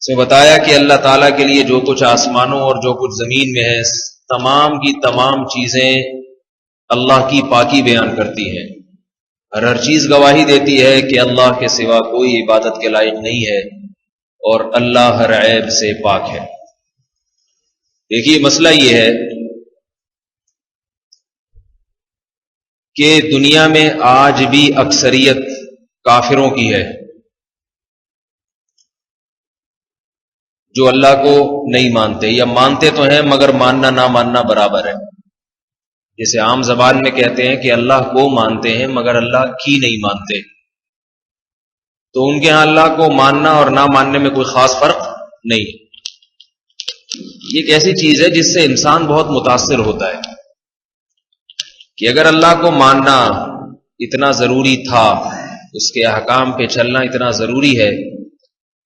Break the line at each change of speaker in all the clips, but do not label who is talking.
اس میں بتایا کہ اللہ تعالیٰ کے لیے جو کچھ آسمانوں اور جو کچھ زمین میں ہے تمام کی تمام چیزیں اللہ کی پاکی بیان کرتی ہیں، ہر چیز گواہی دیتی ہے کہ اللہ کے سوا کوئی عبادت کے لائق نہیں ہے اور اللہ ہر عیب سے پاک ہے۔ دیکھیے مسئلہ یہ ہے کہ دنیا میں آج بھی اکثریت کافروں کی ہے جو اللہ کو نہیں مانتے، یا مانتے تو ہیں مگر ماننا نہ ماننا برابر ہے۔ جیسے عام زبان میں کہتے ہیں کہ اللہ کو مانتے ہیں مگر اللہ کی نہیں مانتے، تو ان کے ہاں اللہ کو ماننا اور نہ ماننے میں کوئی خاص فرق نہیں۔ یہ ایک ایسی چیز ہے جس سے انسان بہت متاثر ہوتا ہے کہ اگر اللہ کو ماننا اتنا ضروری تھا، اس کے احکام پہ چلنا اتنا ضروری ہے،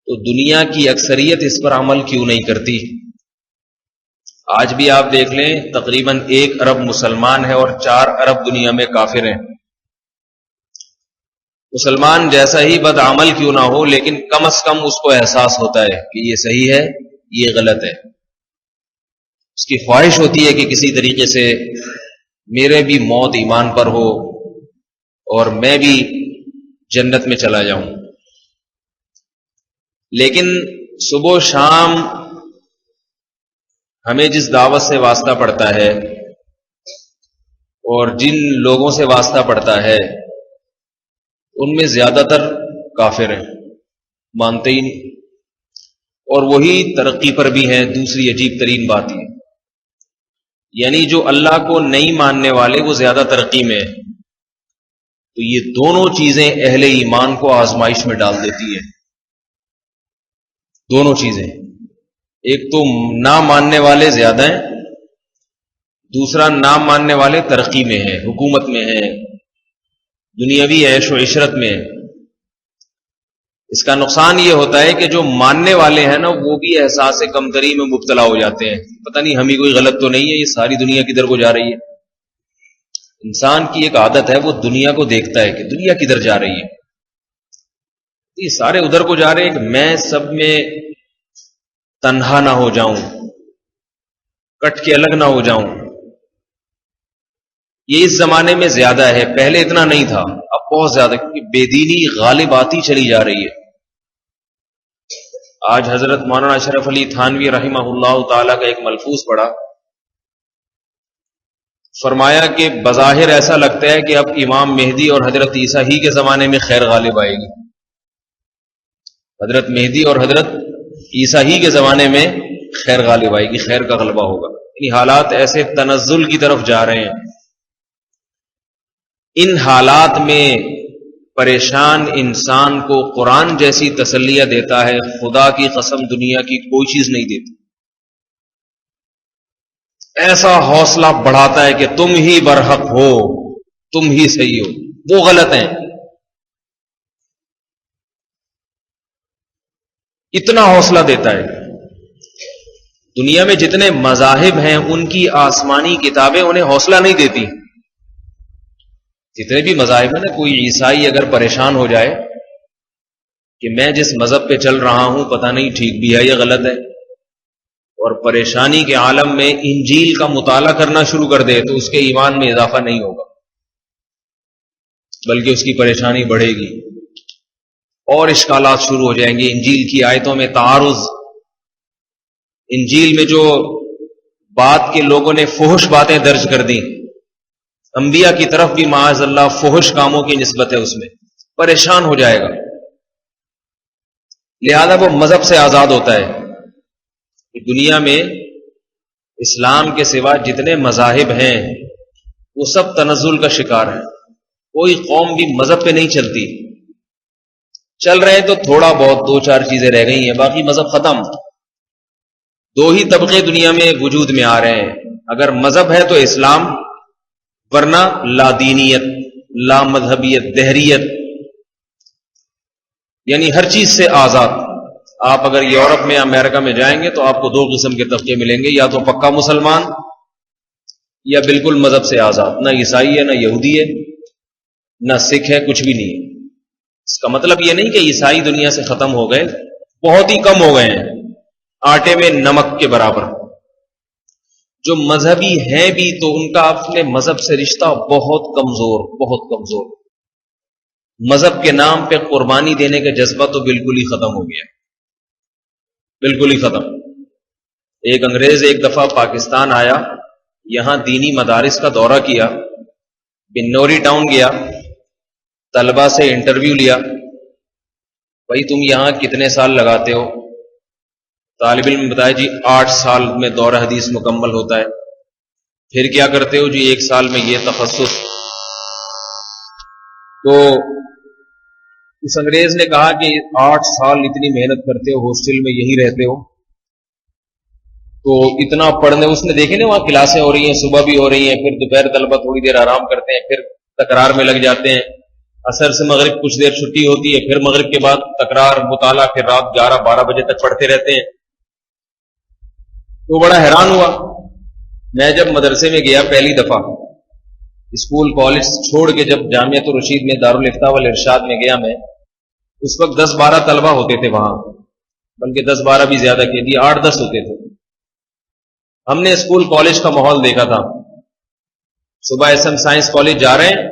تو دنیا کی اکثریت اس پر عمل کیوں نہیں کرتی؟ آج بھی آپ دیکھ لیں تقریباً 1 ارب مسلمان ہے اور 4 ارب دنیا میں کافر ہیں۔ مسلمان جیسا ہی بد عمل کیوں نہ ہو، لیکن کم از کم اس کو احساس ہوتا ہے کہ یہ صحیح ہے یہ غلط ہے، اس کی خواہش ہوتی ہے کہ کسی طریقے سے میرے بھی موت ایمان پر ہو اور میں بھی جنت میں چلا جاؤں۔ لیکن صبح و شام ہمیں جس دعوت سے واسطہ پڑتا ہے اور جن لوگوں سے واسطہ پڑتا ہے ان میں زیادہ تر کافر ہیں، مانتے ہی نہیں، اور وہی ترقی پر بھی ہیں۔ دوسری عجیب ترین بات یہ، یعنی جو اللہ کو نہیں ماننے والے وہ زیادہ ترقی میں ہیں، تو یہ دونوں چیزیں اہل ایمان کو آزمائش میں ڈال دیتی ہے۔ دونوں چیزیں، ایک تو نہ ماننے والے زیادہ ہیں، دوسرا نہ ماننے والے ترقی میں ہیں، حکومت میں ہیں، دنیاوی عیش و عشرت میں ہیں۔ اس کا نقصان یہ ہوتا ہے کہ جو ماننے والے ہیں نا وہ بھی احساس کمتری میں مبتلا ہو جاتے ہیں، پتہ نہیں ہمیں کوئی غلط تو نہیں ہے، یہ ساری دنیا کدھر کو جا رہی ہے۔ انسان کی ایک عادت ہے، وہ دنیا کو دیکھتا ہے کہ دنیا کدھر جا رہی ہے، یہ سارے ادھر کو جا رہے ہیں کہ میں سب میں تنہا نہ ہو جاؤں، کٹ کے الگ نہ ہو جاؤں۔ یہ اس زمانے میں زیادہ ہے، پہلے اتنا نہیں تھا، اب بہت زیادہ، کیونکہ بے دینی غالب آتی چلی جا رہی ہے۔ آج حضرت مولانا اشرف علی تھانوی رحمہ اللہ تعالی کا ایک ملفوظ پڑھا، فرمایا کہ بظاہر ایسا لگتا ہے کہ اب امام مہدی اور حضرت عیسیٰ ہی کے زمانے میں خیر غالب آئے گی، حضرت مہدی اور حضرت عیسیٰ ہی کے زمانے میں خیر غالب آئے گی، خیر کا غلبہ ہوگا۔ یعنی حالات ایسے تنزل کی طرف جا رہے ہیں۔ ان حالات میں پریشان انسان کو قرآن جیسی تسلیہ دیتا ہے، خدا کی قسم دنیا کی کوئی چیز نہیں دیتی۔ ایسا حوصلہ بڑھاتا ہے کہ تم ہی برحق ہو، تم ہی صحیح ہو، وہ غلط ہیں، اتنا حوصلہ دیتا ہے۔ دنیا میں جتنے مذاہب ہیں ان کی آسمانی کتابیں انہیں حوصلہ نہیں دیتی۔ جتنے بھی مذاہب ہیں نا، کوئی عیسائی اگر پریشان ہو جائے کہ میں جس مذہب پہ چل رہا ہوں پتہ نہیں ٹھیک بھی ہے یا غلط ہے، اور پریشانی کے عالم میں انجیل کا مطالعہ کرنا شروع کر دے تو اس کے ایمان میں اضافہ نہیں ہوگا، بلکہ اس کی پریشانی بڑھے گی اور اشکالات شروع ہو جائیں گے۔ انجیل کی آیتوں میں تعارض، انجیل میں جو بات کے لوگوں نے فحش باتیں درج کر دیں، انبیاء کی طرف بھی معاذ اللہ فحش کاموں کی نسبت ہے، اس میں پریشان ہو جائے گا، لہذا وہ مذہب سے آزاد ہوتا ہے۔ دنیا میں اسلام کے سوا جتنے مذاہب ہیں وہ سب تنزل کا شکار ہیں، کوئی قوم بھی مذہب پہ نہیں چلتی، چل رہے تو تھوڑا بہت 2-4 چیزیں رہ گئی ہیں، باقی مذہب ختم۔ 2 ہی طبقے دنیا میں وجود میں آ رہے ہیں، اگر مذہب ہے تو اسلام، ورنہ لا دینیت، لا مذہبیت، دہریت، یعنی ہر چیز سے آزاد۔ آپ اگر یورپ میں امریکہ میں جائیں گے تو آپ کو 2 قسم کے طبقے ملیں گے، یا تو پکا مسلمان یا بالکل مذہب سے آزاد، نہ عیسائی ہے نہ یہودی ہے نہ سکھ ہے، کچھ بھی نہیں ہے۔ اس کا مطلب یہ نہیں کہ عیسائی دنیا سے ختم ہو گئے، بہت ہی کم ہو گئے ہیں، آٹے میں نمک کے برابر۔ جو مذہبی ہیں بھی تو ان کا اپنے مذہب سے رشتہ بہت کمزور، بہت کمزور۔ مذہب کے نام پہ قربانی دینے کا جذبہ تو بالکل ہی ختم ہو گیا، بالکل ہی ختم۔ ایک انگریز ایک دفعہ پاکستان آیا، یہاں دینی مدارس کا دورہ کیا، بنوری ٹاؤن گیا، طلبہ سے انٹرویو لیا، بھائی تم یہاں کتنے سال لگاتے ہو؟ طالب علم بتایا جی 8 سال میں دورہ حدیث مکمل ہوتا ہے۔ پھر کیا کرتے ہو؟ جی 1 سال میں یہ تخصص۔ تو اس انگریز نے کہا کہ 8 سال اتنی محنت کرتے ہو، ہاسٹل میں یہی رہتے ہو، تو اتنا پڑھنے، اس نے دیکھے نا وہاں کلاسیں ہو رہی ہیں، صبح بھی ہو رہی ہیں، پھر دوپہر طلبہ تھوڑی دیر آرام کرتے ہیں، پھر تکرار میں لگ جاتے ہیں، عصر سے مغرب کچھ دیر چھٹی ہوتی ہے، پھر مغرب کے بعد تکرار، مطالعہ، پھر رات 11-12 بجے تک پڑھتے رہتے ہیں۔ تو بڑا حیران ہوا۔ میں جب مدرسے میں گیا پہلی دفعہ، اسکول کالج چھوڑ کے جب جامعۃ الرشید میں دارالافتاء والارشاد میں گیا میں، اس وقت 10-12 طلبہ ہوتے تھے وہاں، بلکہ 10-12 بھی زیادہ کہہ دیے، 8-10 ہوتے تھے۔ ہم نے اسکول کالج کا ماحول دیکھا تھا، صبح ایس ایم سائنس کالج جا رہے ہیں،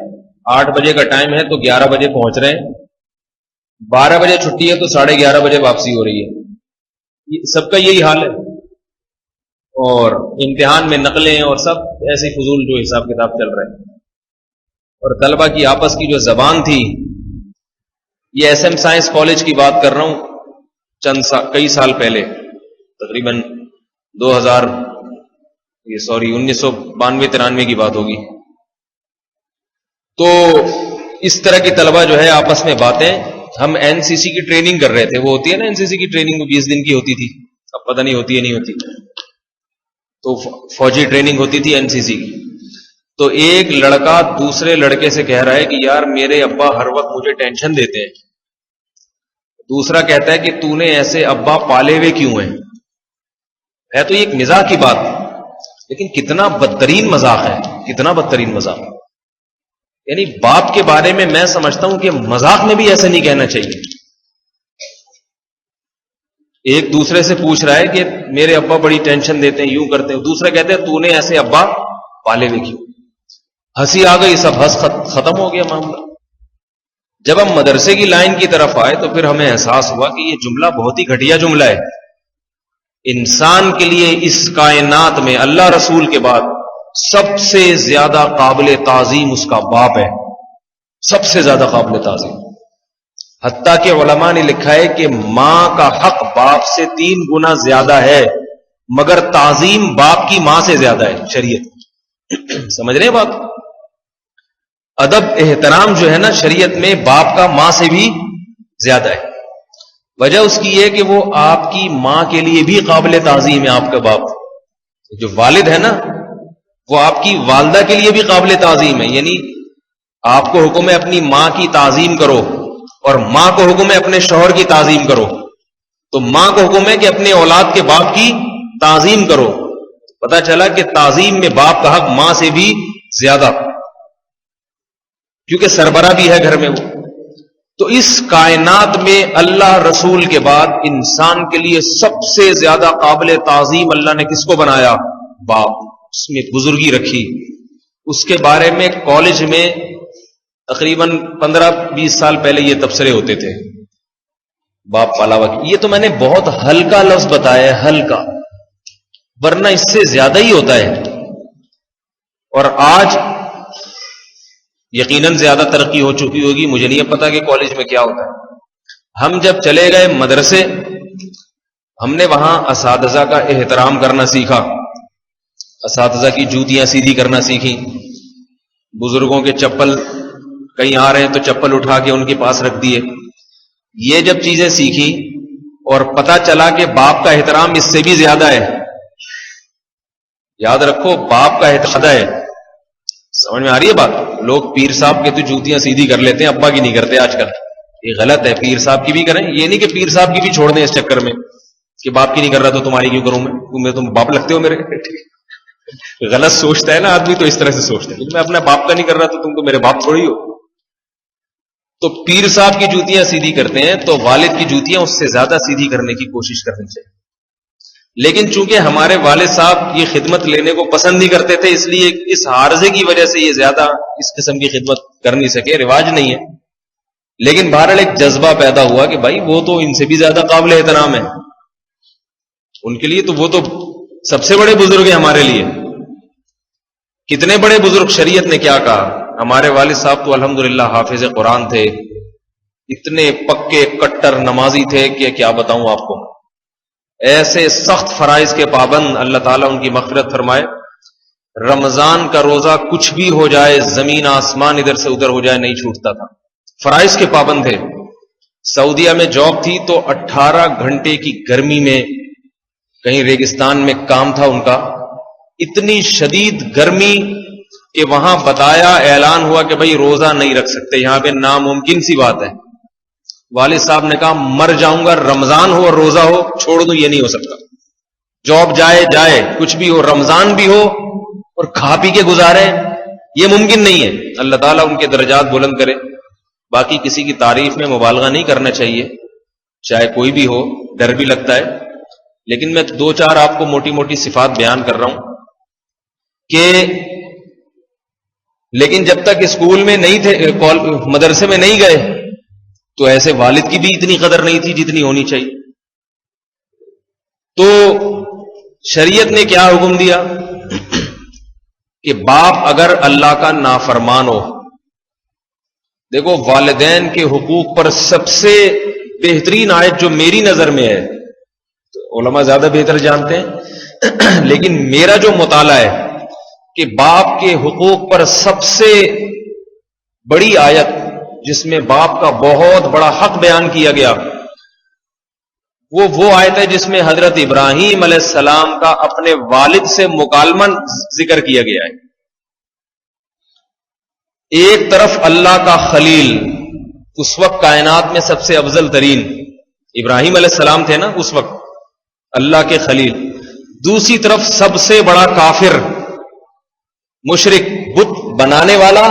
8 بجے کا ٹائم ہے تو 11 بجے پہنچ رہے ہیں، 12 بجے چھٹی ہے تو 11:30 بجے واپسی ہو رہی ہے۔ سب کا یہی حال ہے، اور امتحان میں نقلیں اور سب ایسے فضول جو حساب کتاب چل رہے ہیں۔ اور طلبہ کی آپس کی جو زبان تھی، یہ ایس ایم سائنس کالج کی بات کر رہا ہوں، کئی سال پہلے، تقریباً 1992-93 کی بات ہوگی۔ تو اس طرح کی طلبہ جو ہے آپس میں باتیں، ہم این سی سی کی ٹریننگ کر رہے تھے، وہ ہوتی ہے نا این سی سی کی ٹریننگ، 20 دن کی ہوتی تھی، اب پتہ نہیں ہوتی ہے نہیں ہوتی، تو فوجی ٹریننگ ہوتی تھی این سی سی کی۔ تو ایک لڑکا دوسرے لڑکے سے کہہ رہا ہے کہ یار میرے ابا ہر وقت مجھے ٹینشن دیتے ہیں۔ دوسرا کہتا ہے کہ تو نے ایسے ابا پالے ہوئے کیوں ہیں؟ ہے تو یہ ایک مزاح کی بات، لیکن کتنا بدترین مذاق ہے، کتنا بدترین مذاق۔ یعنی باپ کے بارے میں میں سمجھتا ہوں کہ مذاق میں بھی ایسا نہیں کہنا چاہیے۔ ایک دوسرے سے پوچھ رہا ہے کہ میرے ابا بڑی ٹینشن دیتے ہیں، یوں کرتے ہیں، دوسرا کہتے ہیں تو نے ایسے ابا پالے ہوئے کیوں؟ ہنسی آ گئی، سب ہنس ختم ہو گیا معاملہ۔ جب ہم مدرسے کی لائن کی طرف آئے تو پھر ہمیں احساس ہوا کہ یہ جملہ بہت ہی گھٹیا جملہ ہے۔ انسان کے لیے اس کائنات میں اللہ رسول کے بعد سب سے زیادہ قابل تعظیم اس کا باپ ہے، سب سے زیادہ قابل تعظیم۔ حتیٰ کہ علماء نے لکھا ہے کہ ماں کا حق باپ سے 3 گنا زیادہ ہے، مگر تعظیم باپ کی ماں سے زیادہ ہے شریعت۔ سمجھ رہے ہیں بات؟ ادب احترام جو ہے نا شریعت میں باپ کا ماں سے بھی زیادہ ہے۔ وجہ اس کی یہ کہ وہ آپ کی ماں کے لیے بھی قابل تعظیم ہے، آپ کا باپ جو والد ہے نا وہ آپ کی والدہ کے لیے بھی قابل تعظیم ہے۔ یعنی آپ کو حکم ہے اپنی ماں کی تعظیم کرو، اور ماں کو حکم ہے اپنے شوہر کی تعظیم کرو، تو ماں کو حکم ہے کہ اپنے اولاد کے باپ کی تعظیم کرو۔ پتہ چلا کہ تعظیم میں باپ کا حق ماں سے بھی زیادہ، کیونکہ سربراہ بھی ہے گھر میں وہ۔ تو اس کائنات میں اللہ رسول کے بعد انسان کے لیے سب سے زیادہ قابل تعظیم اللہ نے کس کو بنایا؟ باپ۔ اس میں بزرگی رکھی۔ اس کے بارے میں کالج میں تقریباً 15-20 سال پہلے یہ تبصرے ہوتے تھے، باپ پالا ہوا۔ یہ تو میں نے بہت ہلکا لفظ بتایا ہے، ہلکا، ورنہ اس سے زیادہ ہی ہوتا ہے۔ اور آج یقیناً زیادہ ترقی ہو چکی ہوگی، مجھے نہیں پتا کہ کالج میں کیا ہوتا ہے۔ ہم جب چلے گئے مدرسے، ہم نے وہاں اساتذہ کا احترام کرنا سیکھا، اساتذہ کی جوتیاں سیدھی کرنا سیکھی، بزرگوں کے چپل کہیں آ رہے ہیں تو چپل اٹھا کے ان کے پاس رکھ دیے۔ یہ جب چیزیں سیکھی اور پتا چلا کہ باپ کا احترام اس سے بھی زیادہ ہے، یاد رکھو باپ کا احترام ہے۔ سمجھ میں آ رہی ہے بات؟ لوگ پیر صاحب کے تو جوتیاں سیدھی کر لیتے ہیں، ابا کی نہیں کرتے آج کل، یہ غلط ہے۔ پیر صاحب کی بھی کریں، یہ نہیں کہ پیر صاحب کی بھی چھوڑ دیں اس چکر میں کہ باپ کی نہیں کر رہا تو تمہاری کیوں کروں میں، تم باپ لگتے ہو میرے۔ غلط سوچتا ہے نا آدمی تو اس طرح سے سوچتا ہے، میں اپنا باپ کا نہیں کر رہا تو تم تو میرے باپ تھوڑی ہو۔ تو پیر صاحب کی جوتیاں سیدھی کرتے ہیں تو والد کی جوتیاں اس سے زیادہ سیدھی کرنے کی کوشش کرنی چاہیے. لیکن چونکہ ہمارے والد صاحب یہ خدمت لینے کو پسند نہیں کرتے تھے، اس لیے اس عارضے کی وجہ سے یہ زیادہ اس قسم کی خدمت کر نہیں سکے، رواج نہیں ہے. لیکن بہرحال ایک جذبہ پیدا ہوا کہ بھائی وہ تو ان سے بھی زیادہ قابل احترام ہے، ان کے لیے تو وہ تو سب سے بڑے بزرگ ہیں ہمارے لیے. کتنے بڑے بزرگ، شریعت نے کیا کہا. ہمارے والد صاحب تو الحمدللہ حافظ قرآن تھے، اتنے پکے کٹر نمازی تھے کہ کیا بتاؤں آپ کو، ایسے سخت فرائض کے پابند، اللہ تعالیٰ ان کی مغفرت فرمائے. رمضان کا روزہ کچھ بھی ہو جائے، زمین آسمان ادھر سے ادھر ہو جائے، نہیں چھوٹتا تھا، فرائض کے پابند تھے. سعودیہ میں جاب تھی تو 18 گھنٹے کی گرمی میں کہیں ریگستان میں کام تھا ان کا، اتنی شدید گرمی کہ وہاں بتایا، اعلان ہوا کہ بھئی روزہ نہیں رکھ سکتے یہاں پہ، ناممکن سی بات ہے. والد صاحب نے کہا مر جاؤں گا، رمضان ہو اور روزہ ہو چھوڑ دوں، یہ نہیں ہو سکتا. جاب جائے کچھ بھی ہو، رمضان بھی ہو اور کھا پی کے گزارے، یہ ممکن نہیں ہے. اللہ تعالیٰ ان کے درجات بلند کرے. باقی کسی کی تعریف میں مبالغہ نہیں کرنا چاہیے، چاہے کوئی بھی ہو، ڈر بھی لگتا ہے. لیکن میں 2-4 آپ کو موٹی موٹی صفات بیان کر رہا ہوں کہ لیکن جب تک اسکول میں نہیں تھے، مدرسے میں نہیں گئے، تو ایسے والد کی بھی اتنی قدر نہیں تھی جتنی ہونی چاہیے. تو شریعت نے کیا حکم دیا کہ باپ اگر اللہ کا نافرمان ہو، دیکھو والدین کے حقوق پر سب سے بہترین آیت جو میری نظر میں ہے، علماء زیادہ بہتر جانتے ہیں لیکن میرا جو مطالعہ ہے کہ باپ کے حقوق پر سب سے بڑی آیت جس میں باپ کا بہت بڑا حق بیان کیا گیا، وہ آیت ہے جس میں حضرت ابراہیم علیہ السلام کا اپنے والد سے مکالمہ ذکر کیا گیا ہے. ایک طرف اللہ کا خلیل، اس وقت کائنات میں سب سے افضل ترین ابراہیم علیہ السلام تھے نا اس وقت، اللہ کے خلیل. دوسری طرف سب سے بڑا کافر، مشرک، بت بنانے والا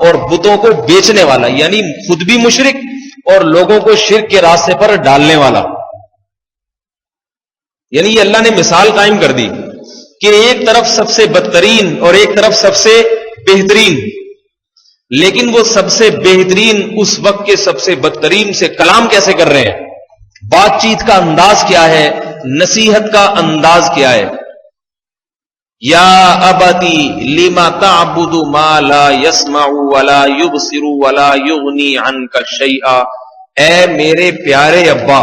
اور بتوں کو بیچنے والا، یعنی خود بھی مشرک اور لوگوں کو شرک کے راستے پر ڈالنے والا. یعنی یہ اللہ نے مثال قائم کر دی کہ ایک طرف سب سے بدترین اور ایک طرف سب سے بہترین. لیکن وہ سب سے بہترین اس وقت کے سب سے بدترین سے کلام کیسے کر رہے ہیں، بات چیت کا انداز کیا ہے، نصیحت کا انداز کیا ہے. یا ابتی لما تعبد ما لا يسمع ولا يبصر ولا يغني عنك شيئا، اے میرے پیارے ابا.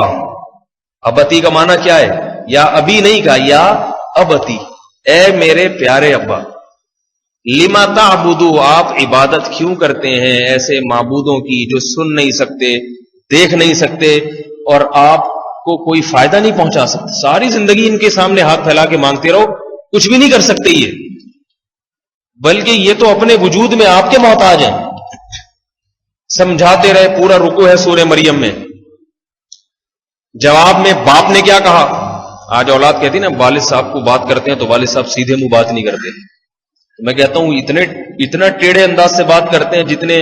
ابتی کا معنی کیا ہے؟ یا ابھی نہیں کہا، یا ابتی، اے میرے پیارے ابا. لما تعبدو، آپ عبادت کیوں کرتے ہیں ایسے معبودوں کی جو سن نہیں سکتے، دیکھ نہیں سکتے اور آپ کو کوئی فائدہ نہیں پہنچا سکتے. ساری زندگی ان کے سامنے ہاتھ پھیلا کے مانگتے رہو، کچھ بھی نہیں کر سکتے یہ، بلکہ یہ تو اپنے وجود میں آپ کے محتاج ہیں. سمجھاتے رہے، پورا رکوع ہے سورہ مریم میں. جواب میں باپ نے کیا کہا؟ آج اولاد کہتی نا والد صاحب کو بات کرتے ہیں تو والد صاحب سیدھے منہ بات نہیں کرتے. میں کہتا ہوں اتنا ٹیڑھے انداز سے بات کرتے ہیں جتنے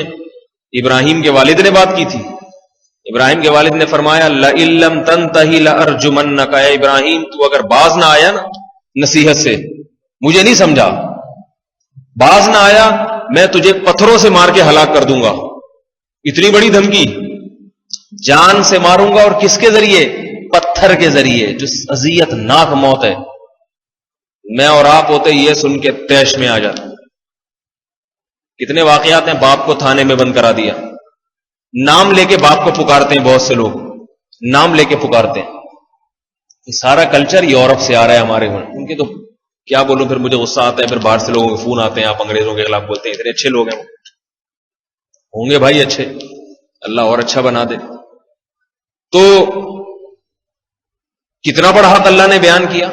ابراہیم کے والد نے بات کی تھی. ابراہیم کے والد نے فرمایا لَئِن لَّمْ تَنْتَهِ لَأَرْجُمَنَّكَ، اے ابراہیم تو اگر باز نہ آیا نا نصیحت سے، مجھے نہیں سمجھا، باز نہ آیا میں تجھے پتھروں سے مار کے ہلاک کر دوں گا. اتنی بڑی دھمکی، جان سے ماروں گا اور کس کے ذریعے؟ پتھر کے ذریعے، جو اذیت ناک موت ہے. میں اور آپ ہوتے یہ سن کے تیش میں آ جاتے. کتنے واقعات ہیں، باپ کو تھانے میں بند کرا دیا، نام لے کے باپ کو پکارتے ہیں، بہت سے لوگ نام لے کے پکارتے ہیں. یہ سارا کلچر یورپ سے آ رہا ہے ہمارے گھر. ان کے تو کیا بولوں، پھر مجھے غصہ آتا ہے، پھر باہر سے لوگوں کے فون آتے ہیں، آپ انگریزوں کے خلاف بولتے ہیں، اتنے اچھے لوگ ہیں وہ. ہوں گے بھائی اچھے، اللہ اور اچھا بنا دے. تو کتنا بڑا حق اللہ نے بیان کیا.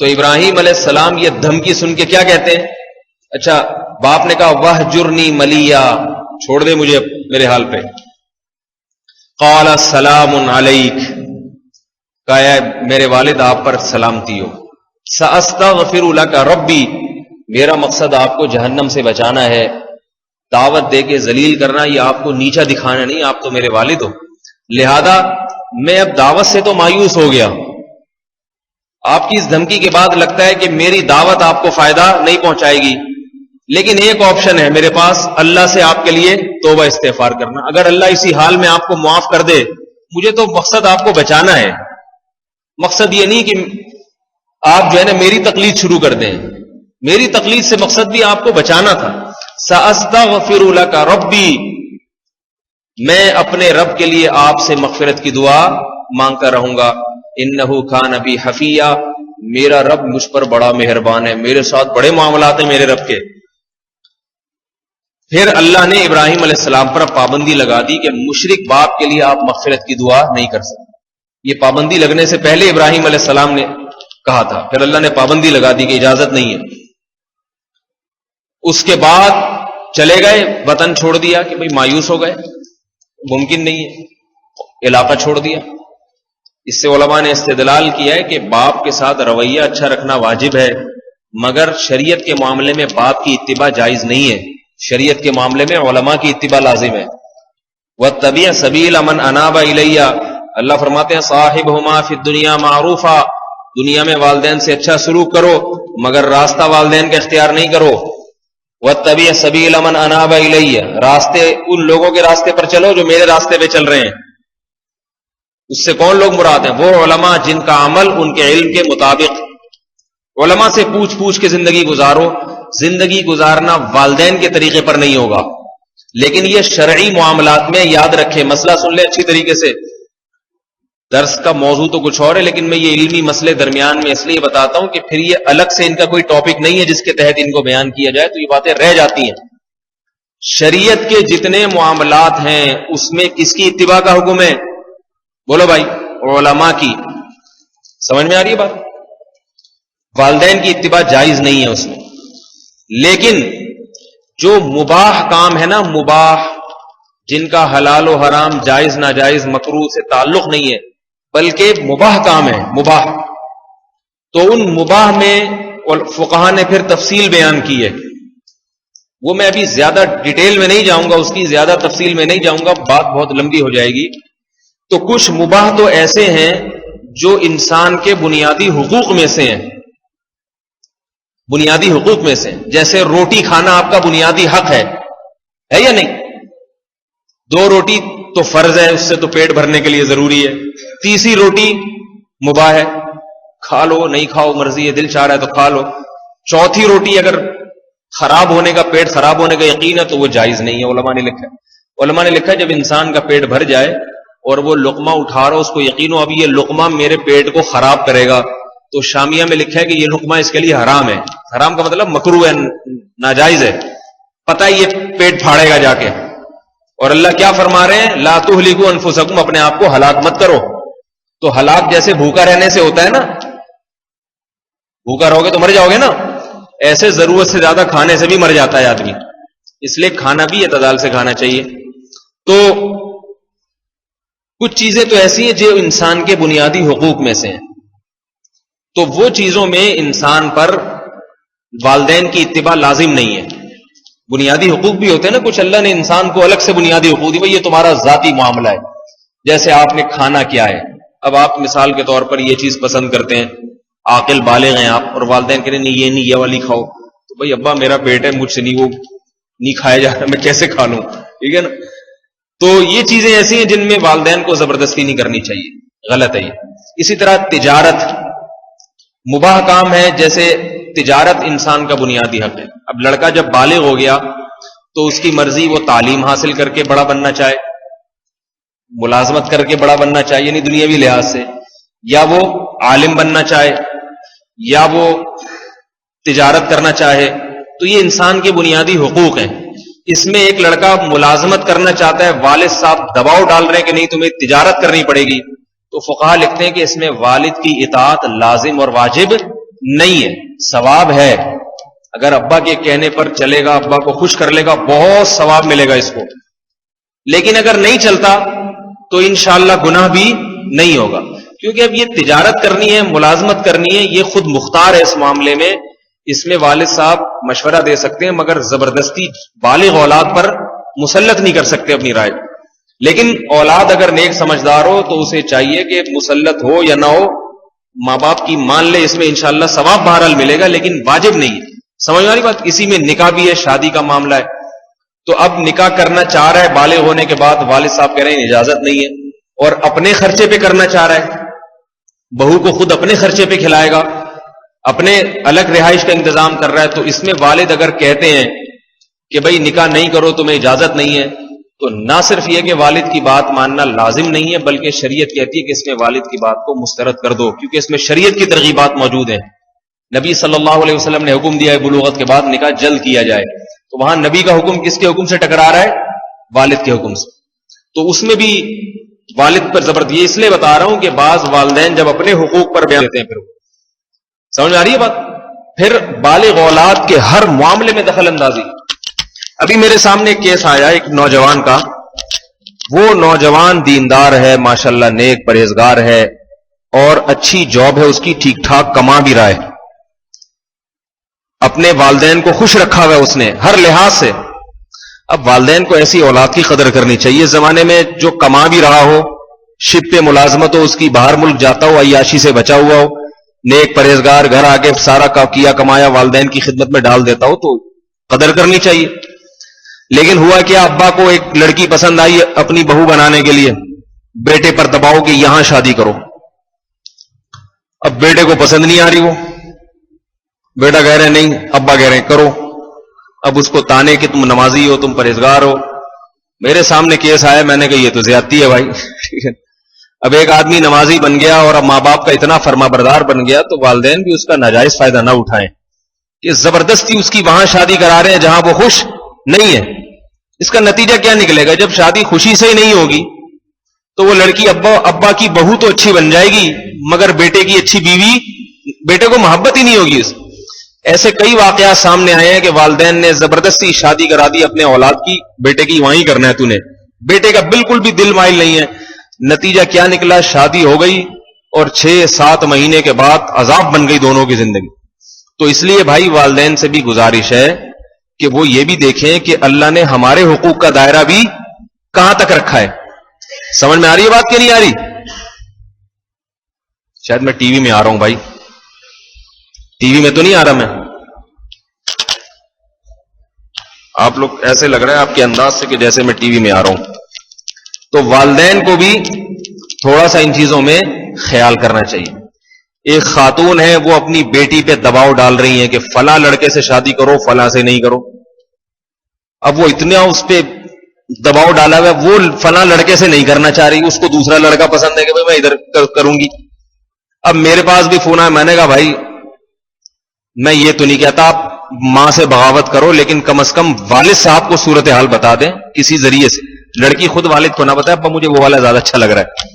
تو ابراہیم علیہ السلام یہ دھمکی سن کے کیا کہتے ہیں؟ اچھا باپ نے کہا وَهْجُرْنِي مَلِيًّا، چھوڑ دے مجھے میرے حال پہ. قَالَ سَلَامٌ عَلَيْكَ، کہا میرے والد آپ پر سلامتی ہو. سَأَسْتَغْفِرُ لَكَ رَبِّي، میرا مقصد آپ کو جہنم سے بچانا ہے. دعوت دے کے ذلیل کرنا، یہ آپ کو نیچا دکھانا نہیں، آپ تو میرے والد ہو، لہذا میں اب دعوت سے تو مایوس ہو گیا، آپ کی اس دھمکی کے بعد لگتا ہے کہ میری دعوت آپ کو فائدہ نہیں پہنچائے گی، لیکن ایک آپشن ہے میرے پاس، اللہ سے آپ کے لیے توبہ استغفار کرنا، اگر اللہ اسی حال میں آپ کو معاف کر دے، مجھے تو مقصد آپ کو بچانا ہے، مقصد یہ نہیں کہ آپ جو ہے نا میری تقلید شروع کر دیں، میری تقلید سے مقصد بھی آپ کو بچانا تھا۔ سأستغفر لک ربی، میں اپنے رب کے لیے آپ سے مغفرت کی دعا مانگتا رہوں گا، انہ کان بی حفیہ، میرا رب مجھ پر بڑا مہربان ہے، میرے ساتھ بڑے معاملات ہیں میرے رب کے۔ پھر اللہ نے ابراہیم علیہ السلام پر پابندی لگا دی کہ مشرک باپ کے لیے آپ مغفرت کی دعا نہیں کر سکتے، یہ پابندی لگنے سے پہلے ابراہیم علیہ السلام نے کہا تھا، پھر اللہ نے پابندی لگا دی کہ اجازت نہیں ہے۔ اس کے بعد چلے گئے، وطن چھوڑ دیا کہ بھئی مایوس ہو گئے، ممکن نہیں ہے، علاقہ چھوڑ دیا۔ اس سے علماء نے استدلال کیا ہے کہ باپ کے ساتھ رویہ اچھا رکھنا واجب ہے، مگر شریعت کے معاملے میں باپ کی اتباع جائز نہیں ہے، شریعت کے معاملے میں علماء کی اتباع لازم ہے۔ وَاتَّبِعْ سَبِيلَ مَنْ أَنَابَ إِلَيَّ، اللہ فرماتے ہیں صاحبہما فی الدنیا معروفا، دنیا میں والدین سے اچھا سلوک کرو مگر راستہ والدین کا اختیار نہیں کرو۔ وَاتَّبِعْ سَبِيلَ مَنْ أَنَابَ إِلَيَّ، راستے ان لوگوں کے راستے پر چلو جو میرے راستے پہ چل رہے ہیں۔ اس سے کون لوگ مراد ہیں؟ وہ علماء جن کا عمل ان کے علم کے مطابق، علماء سے پوچھ پوچھ کے زندگی گزارو، زندگی گزارنا والدین کے طریقے پر نہیں ہوگا، لیکن یہ شرعی معاملات میں یاد رکھیں، مسئلہ سن لیں اچھی طریقے سے، درس کا موضوع تو کچھ اور ہے لیکن میں یہ علمی مسئلے درمیان میں اس لیے بتاتا ہوں کہ پھر یہ الگ سے ان کا کوئی ٹاپک نہیں ہے جس کے تحت ان کو بیان کیا جائے تو یہ باتیں رہ جاتی ہیں۔ شریعت کے جتنے معاملات ہیں اس میں کس کی اتباع کا حکم ہے؟ بولو بھائی، علماء کی۔ سمجھ میں آ رہی ہے بات؟ والدین کی اتباع جائز نہیں ہے اس میں، لیکن جو مباح کام ہے نا، مباح جن کا حلال و حرام، جائز ناجائز، مکروہ سے تعلق نہیں ہے بلکہ مباح کام ہے، مباح، تو ان مباح میں فقہا نے پھر تفصیل بیان کی ہے، وہ میں ابھی زیادہ ڈیٹیل میں نہیں جاؤں گا، اس کی زیادہ تفصیل میں نہیں جاؤں گا، بات بہت لمبی ہو جائے گی۔ تو کچھ مباح تو ایسے ہیں جو انسان کے بنیادی حقوق میں سے ہیں، بنیادی حقوق میں سے، جیسے روٹی کھانا آپ کا بنیادی حق ہے یا نہیں؟ 2 روٹی تو فرض ہے، اس سے تو پیٹ بھرنے کے لیے ضروری ہے، تیسری روٹی مباح ہے، کھا لو، نہیں کھاؤ مرضی ہے، دل چاہ رہا ہے تو کھا لو، چوتھی روٹی اگر خراب ہونے کا، پیٹ خراب ہونے کا یقین ہے تو وہ جائز نہیں ہے، علماء نے لکھا ہے۔ علماء نے لکھا ہے جب انسان کا پیٹ بھر جائے اور وہ لقمہ اٹھا رہا، اس کو یقین ہو اب یہ لقمہ میرے پیٹ کو خراب کرے گا، تو شامیہ میں لکھا ہے کہ یہ لقمہ اس کے لیے حرام ہے، حرام کا مطلب مکروہ ہے، ناجائز ہے، پتہ ہے یہ پیٹ پھاڑے گا جا کے، اور اللہ کیا فرما رہے ہیں؟ لا تہلکوا انفسکم، اپنے آپ کو ہلاک مت کرو۔ تو ہلاک جیسے بھوکا رہنے سے ہوتا ہے نا، بھوکا رہو گے تو مر جاؤ گے نا، ایسے ضرورت سے زیادہ کھانے سے بھی مر جاتا ہے آدمی، اس لیے کھانا بھی اعتدال سے کھانا چاہیے۔ تو کچھ چیزیں تو ایسی ہیں جو انسان کے بنیادی حقوق میں سے ہیں، تو وہ چیزوں میں انسان پر والدین کی اتباع لازم نہیں ہے۔ بنیادی حقوق بھی ہوتے ہیں نا کچھ، اللہ نے انسان کو الگ سے بنیادی حقوق دی، بھئی یہ تمہارا ذاتی معاملہ ہے، جیسے آپ نے کھانا کیا ہے، اب آپ مثال کے طور پر یہ چیز پسند کرتے ہیں، عاقل بالغ ہیں آپ، اور والدین کہتے ہیں نہیں یہ نہیں، یہ والی کھاؤ، تو بھئی ابا میرا پیٹ ہے، مجھ سے نہیں وہ نہیں کھایا جا رہا، میں کیسے کھا لوں، ٹھیک ہے نا؟ تو یہ چیزیں ایسی ہیں جن میں والدین کو زبردستی نہیں کرنی چاہیے، غلط ہے یہ۔ اسی طرح تجارت مباح کام ہے، جیسے تجارت انسان کا بنیادی حق ہے۔ اب لڑکا جب بالغ ہو گیا تو اس کی مرضی، وہ تعلیم حاصل کر کے بڑا بننا چاہے، ملازمت کر کے بڑا بننا چاہے یعنی دنیاوی لحاظ سے، یا وہ عالم بننا چاہے، یا وہ تجارت کرنا چاہے، تو یہ انسان کے بنیادی حقوق ہیں۔ اس میں ایک لڑکا ملازمت کرنا چاہتا ہے، والد صاحب دباؤ ڈال رہے ہیں کہ نہیں تمہیں تجارت کرنی پڑے گی، تو فقہا لکھتے ہیں کہ اس میں والد کی اطاعت لازم اور واجب نہیں ہے، ثواب ہے، اگر ابا کے کہنے پر چلے گا، ابا کو خوش کر لے گا، بہت ثواب ملے گا اس کو، لیکن اگر نہیں چلتا تو انشاءاللہ گناہ بھی نہیں ہوگا، کیونکہ اب یہ تجارت کرنی ہے، ملازمت کرنی ہے، یہ خود مختار ہے اس معاملے میں، اس میں والد صاحب مشورہ دے سکتے ہیں مگر زبردستی بالغ اولاد پر مسلط نہیں کر سکتے اپنی رائے. لیکن اولاد اگر نیک سمجھدار ہو تو اسے چاہیے کہ مسلط ہو یا نہ ہو ماں باپ کی مان لے, اس میں انشاءاللہ ثواب بہرحال ملے گا لیکن واجب نہیں ہے. سمجھ میں آ رہی بات؟ اسی میں نکاح بھی ہے, شادی کا معاملہ ہے. تو اب نکاح کرنا چاہ رہا ہے بالغ ہونے کے بعد, والد صاحب کہہ رہے ہیں اجازت نہیں ہے, اور اپنے خرچے پہ کرنا چاہ رہا ہے, بہو کو خود اپنے خرچے پہ کھلائے گا, اپنے الگ رہائش کا انتظام کر رہا ہے, تو اس میں والد اگر کہتے ہیں کہ بھئی نکاح نہیں کرو تمہیں اجازت نہیں ہے, تو نہ صرف یہ کہ والد کی بات ماننا لازم نہیں ہے بلکہ شریعت کہتی ہے کہ اس میں والد کی بات کو مسترد کر دو, کیونکہ اس میں شریعت کی ترغیبات موجود ہیں. نبی صلی اللہ علیہ وسلم نے حکم دیا ہے بلوغت کے بعد نکاح جلد کیا جائے, تو وہاں نبی کا حکم کس کے حکم سے ٹکرا رہا ہے؟ والد کے حکم سے. تو اس میں بھی والد پر زبردست, یہ اس لیے بتا رہا ہوں کہ بعض والدین جب اپنے حقوق پر بیان دیتے ہیں, پھر سمجھ آ رہی ہے بات, پھر بالغ اولاد کے ہر معاملے میں دخل اندازی. ابھی میرے سامنے ایک کیس آیا ایک نوجوان کا, وہ نوجوان دیندار ہے ماشاءاللہ, نیک پرہیزگار ہے اور اچھی جاب ہے اس کی, ٹھیک ٹھاک کما بھی رہا ہے, اپنے والدین کو خوش رکھا ہوا ہے اس نے ہر لحاظ سے. اب والدین کو ایسی اولاد کی قدر کرنی چاہیے. اس زمانے میں جو کما بھی رہا ہو, شپ پہ ملازمت ہو اس کی, باہر ملک جاتا ہو, عیاشی سے بچا ہوا ہو, نیک پرہیزگار, گھر آگے سارا کیا کمایا والدین کی خدمت میں ڈال دیتا ہو, تو قدر کرنی چاہیے. لیکن ہوا کیا, ابا کو ایک لڑکی پسند آئی اپنی بہو بنانے کے لیے, بیٹے پر دباؤ کہ یہاں شادی کرو. اب بیٹے کو پسند نہیں آ رہی, وہ بیٹا کہہ رہے نہیں, ابا کہہ رہے ہیں کرو. اب اس کو تانے کہ تم نمازی ہو, تم پرہیزگار ہو. میرے سامنے کیس آیا, میں نے کہا یہ تو زیادتی ہے بھائی. اب ایک آدمی نمازی بن گیا اور اب ماں باپ کا اتنا فرما بردار بن گیا, تو والدین بھی اس کا ناجائز فائدہ نہ اٹھائیں. یہ زبردستی اس کی وہاں شادی کرا رہے ہیں جہاں وہ خوش نہیں ہے. اس کا نتیجہ کیا نکلے گا؟ جب شادی خوشی سے ہی نہیں ہوگی تو وہ لڑکی ابا کی بہو تو اچھی بن جائے گی مگر بیٹے کی اچھی بیوی, بیٹے کو محبت ہی نہیں ہوگی اس. ایسے کئی واقعات سامنے آئے ہیں کہ والدین نے زبردستی شادی کرا دی اپنے اولاد کی, بیٹے کی وہیں کرنا ہے تو نے, بیٹے کا بالکل بھی دل مائل نہیں ہے. نتیجہ کیا نکلا؟ شادی ہو گئی اور 6-7 مہینے کے بعد عذاب بن گئی دونوں کی زندگی. تو اس لیے بھائی والدین سے بھی گزارش ہے کہ وہ یہ بھی دیکھیں کہ اللہ نے ہمارے حقوق کا دائرہ بھی کہاں تک رکھا ہے. سمجھ میں آ رہی ہے بات کہ نہیں آ رہی؟ شاید میں ٹی وی میں آ رہا ہوں بھائی, ٹی وی میں تو نہیں آ رہا میں, آپ لوگ ایسے لگ رہا ہے آپ کے انداز سے کہ جیسے میں ٹی وی میں آ رہا ہوں. تو والدین کو بھی تھوڑا سا ان چیزوں میں خیال کرنا چاہیے. ایک خاتون ہے وہ اپنی بیٹی پہ دباؤ ڈال رہی ہیں کہ فلاں لڑکے سے شادی کرو, فلاں سے نہیں کرو. اب وہ اتنا اس پہ دباؤ ڈالا ہوا ہے, وہ فلاں لڑکے سے نہیں کرنا چاہ رہی, اس کو دوسرا لڑکا پسند ہے کہ بھائی میں ادھر کروں گی. اب میرے پاس بھی فون آیا, میں نے کہا بھائی میں یہ تو نہیں کہتا آپ ماں سے بغاوت کرو, لیکن کم از کم والد صاحب کو صورتحال بتا دیں کسی ذریعے سے. لڑکی خود والد کو نہ بتائے ابا مجھے وہ والا زیادہ اچھا لگ رہا ہے,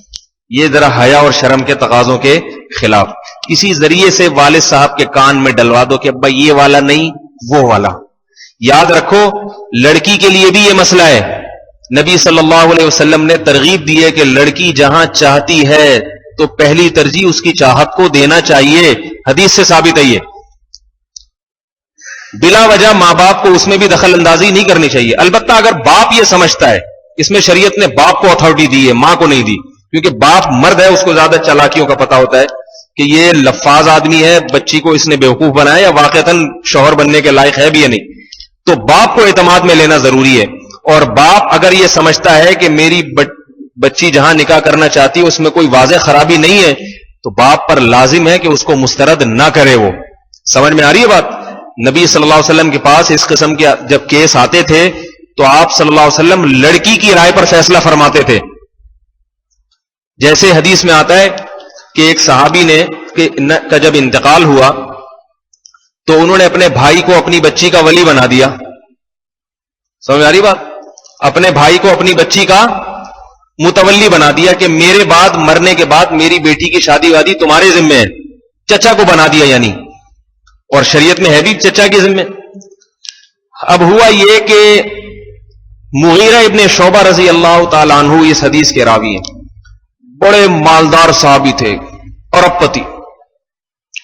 یہ ذرا حیا اور شرم کے تقاضوں کے خلاف. کسی ذریعے سے والد صاحب کے کان میں ڈلوا دو کہ ابا یہ والا نہیں وہ والا. یاد رکھو لڑکی کے لیے بھی یہ مسئلہ ہے. نبی صلی اللہ علیہ وسلم نے ترغیب دی ہے کہ لڑکی جہاں چاہتی ہے تو پہلی ترجیح اس کی چاہت کو دینا چاہیے. حدیث سے ثابت ہے یہ. بلا وجہ ماں باپ کو اس میں بھی دخل اندازی نہیں کرنی چاہیے. البتہ اگر باپ یہ سمجھتا ہے, اس میں شریعت نے باپ کو اتھارٹی دی ہے, ماں کو نہیں دی, کیونکہ باپ مرد ہے, اس کو زیادہ چالاکیوں کا پتا ہوتا ہے کہ یہ لفاظ آدمی ہے, بچی کو اس نے بیوقوف بنایا یا واقعتاً شوہر بننے کے لائق ہے بھی یا نہیں. تو باپ کو اعتماد میں لینا ضروری ہے. اور باپ اگر یہ سمجھتا ہے کہ میری بچی جہاں نکاح کرنا چاہتی ہے اس میں کوئی واضح خرابی نہیں ہے, تو باپ پر لازم ہے کہ اس کو مسترد نہ کرے. وہ سمجھ میں آ رہی ہے بات؟ نبی صلی اللہ علیہ وسلم کے پاس اس قسم کے جب کیس آتے تھے تو آپ صلی اللہ علیہ وسلم لڑکی کی رائے پر فیصلہ فرماتے تھے. جیسے حدیث میں آتا ہے کہ ایک صحابی نے کا جب انتقال ہوا تو انہوں نے اپنے بھائی کو اپنی بچی کا ولی بنا دیا. سمجھ آ رہی بات؟ اپنے بھائی کو اپنی بچی کا متولی بنا دیا کہ میرے بعد مرنے کے بعد میری بیٹی کی شادی وادی تمہارے ذمہ ہے. چچا کو بنا دیا یعنی, اور شریعت میں ہے بھی چچا کے ذمہ. اب ہوا یہ کہ مغیرہ ابن شعبہ رضی اللہ تعالیٰ عنہ اس حدیث کے راوی ہیں, بڑے مالدار صحابی تھے, ارب پتی,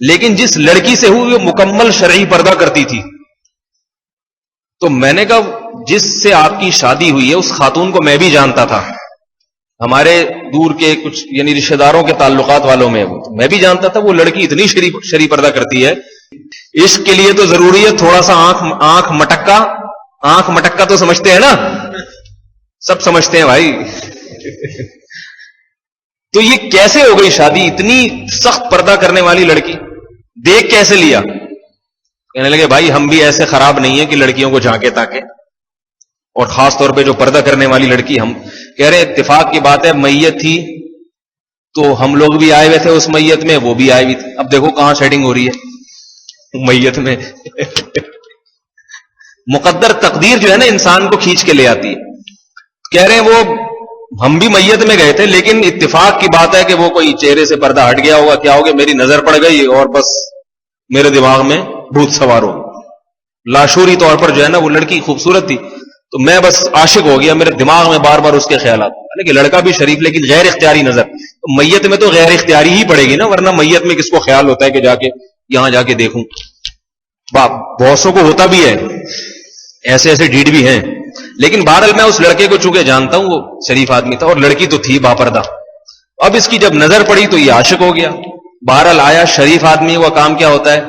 لیکن جس لڑکی سے ہوئی وہ مکمل شرعی پردہ کرتی تھی. تو میں نے کہا جس سے آپ کی شادی ہوئی ہے اس خاتون کو میں بھی جانتا تھا, ہمارے دور کے کچھ یعنی رشتہ داروں کے تعلقات والوں میں میں بھی جانتا تھا وہ لڑکی اتنی شرعی پردہ کرتی ہے. عشق کے لیے تو ضروری ہے تھوڑا سا آنکھ مٹکا تو سمجھتے ہیں نا, سب سمجھتے ہیں بھائی. تو یہ کیسے ہو گئی شادی اتنی سخت پردہ کرنے والی لڑکی, دیکھ کیسے لیا؟ کہنے لگے بھائی ہم بھی ایسے خراب نہیں ہیں کہ لڑکیوں کو جھانکے تاکے, اور خاص طور پہ جو پردہ کرنے والی لڑکی. ہم کہہ رہے اتفاق کی بات ہے میت تھی تو ہم لوگ بھی آئے ہوئے تھے اس میت میں, وہ بھی آئے ہوئی تھی. اب دیکھو کہاں سیٹنگ ہو رہی ہے میت میں. مقدر تقدیر جو ہے نا انسان کو کھینچ کے لے آتی ہے. کہہ رہے ہیں وہ ہم بھی میت میں گئے تھے لیکن اتفاق کی بات ہے کہ وہ کوئی چہرے سے پردہ ہٹ گیا ہوگا, کیا ہوگا, میری نظر پڑ گئی اور بس میرے دماغ میں بھوت سوار ہو. لاشوری طور پر جو ہے نا وہ لڑکی خوبصورت تھی تو میں بس عاشق ہو گیا, میرے دماغ میں بار بار اس کے خیالات. کہ لڑکا بھی شریف لیکن غیر اختیاری نظر. تو میت میں تو غیر اختیاری ہی پڑے گی نا, ورنہ میت میں کس کو خیال ہوتا ہے کہ جا کے یہاں جا کے دیکھوں. بہت سو کو ہوتا بھی ہے, ایسے ایسے ڈیڈ بھی ہیں. لیکن بہرحال میں اس لڑکے کو چونکہ جانتا ہوں وہ شریف آدمی تھا اور لڑکی تو تھی باپردہ. اب اس کی جب نظر پڑی تو یہ عاشق ہو گیا. بہرحال آیا, شریف آدمی کا کام کیا ہوتا ہے,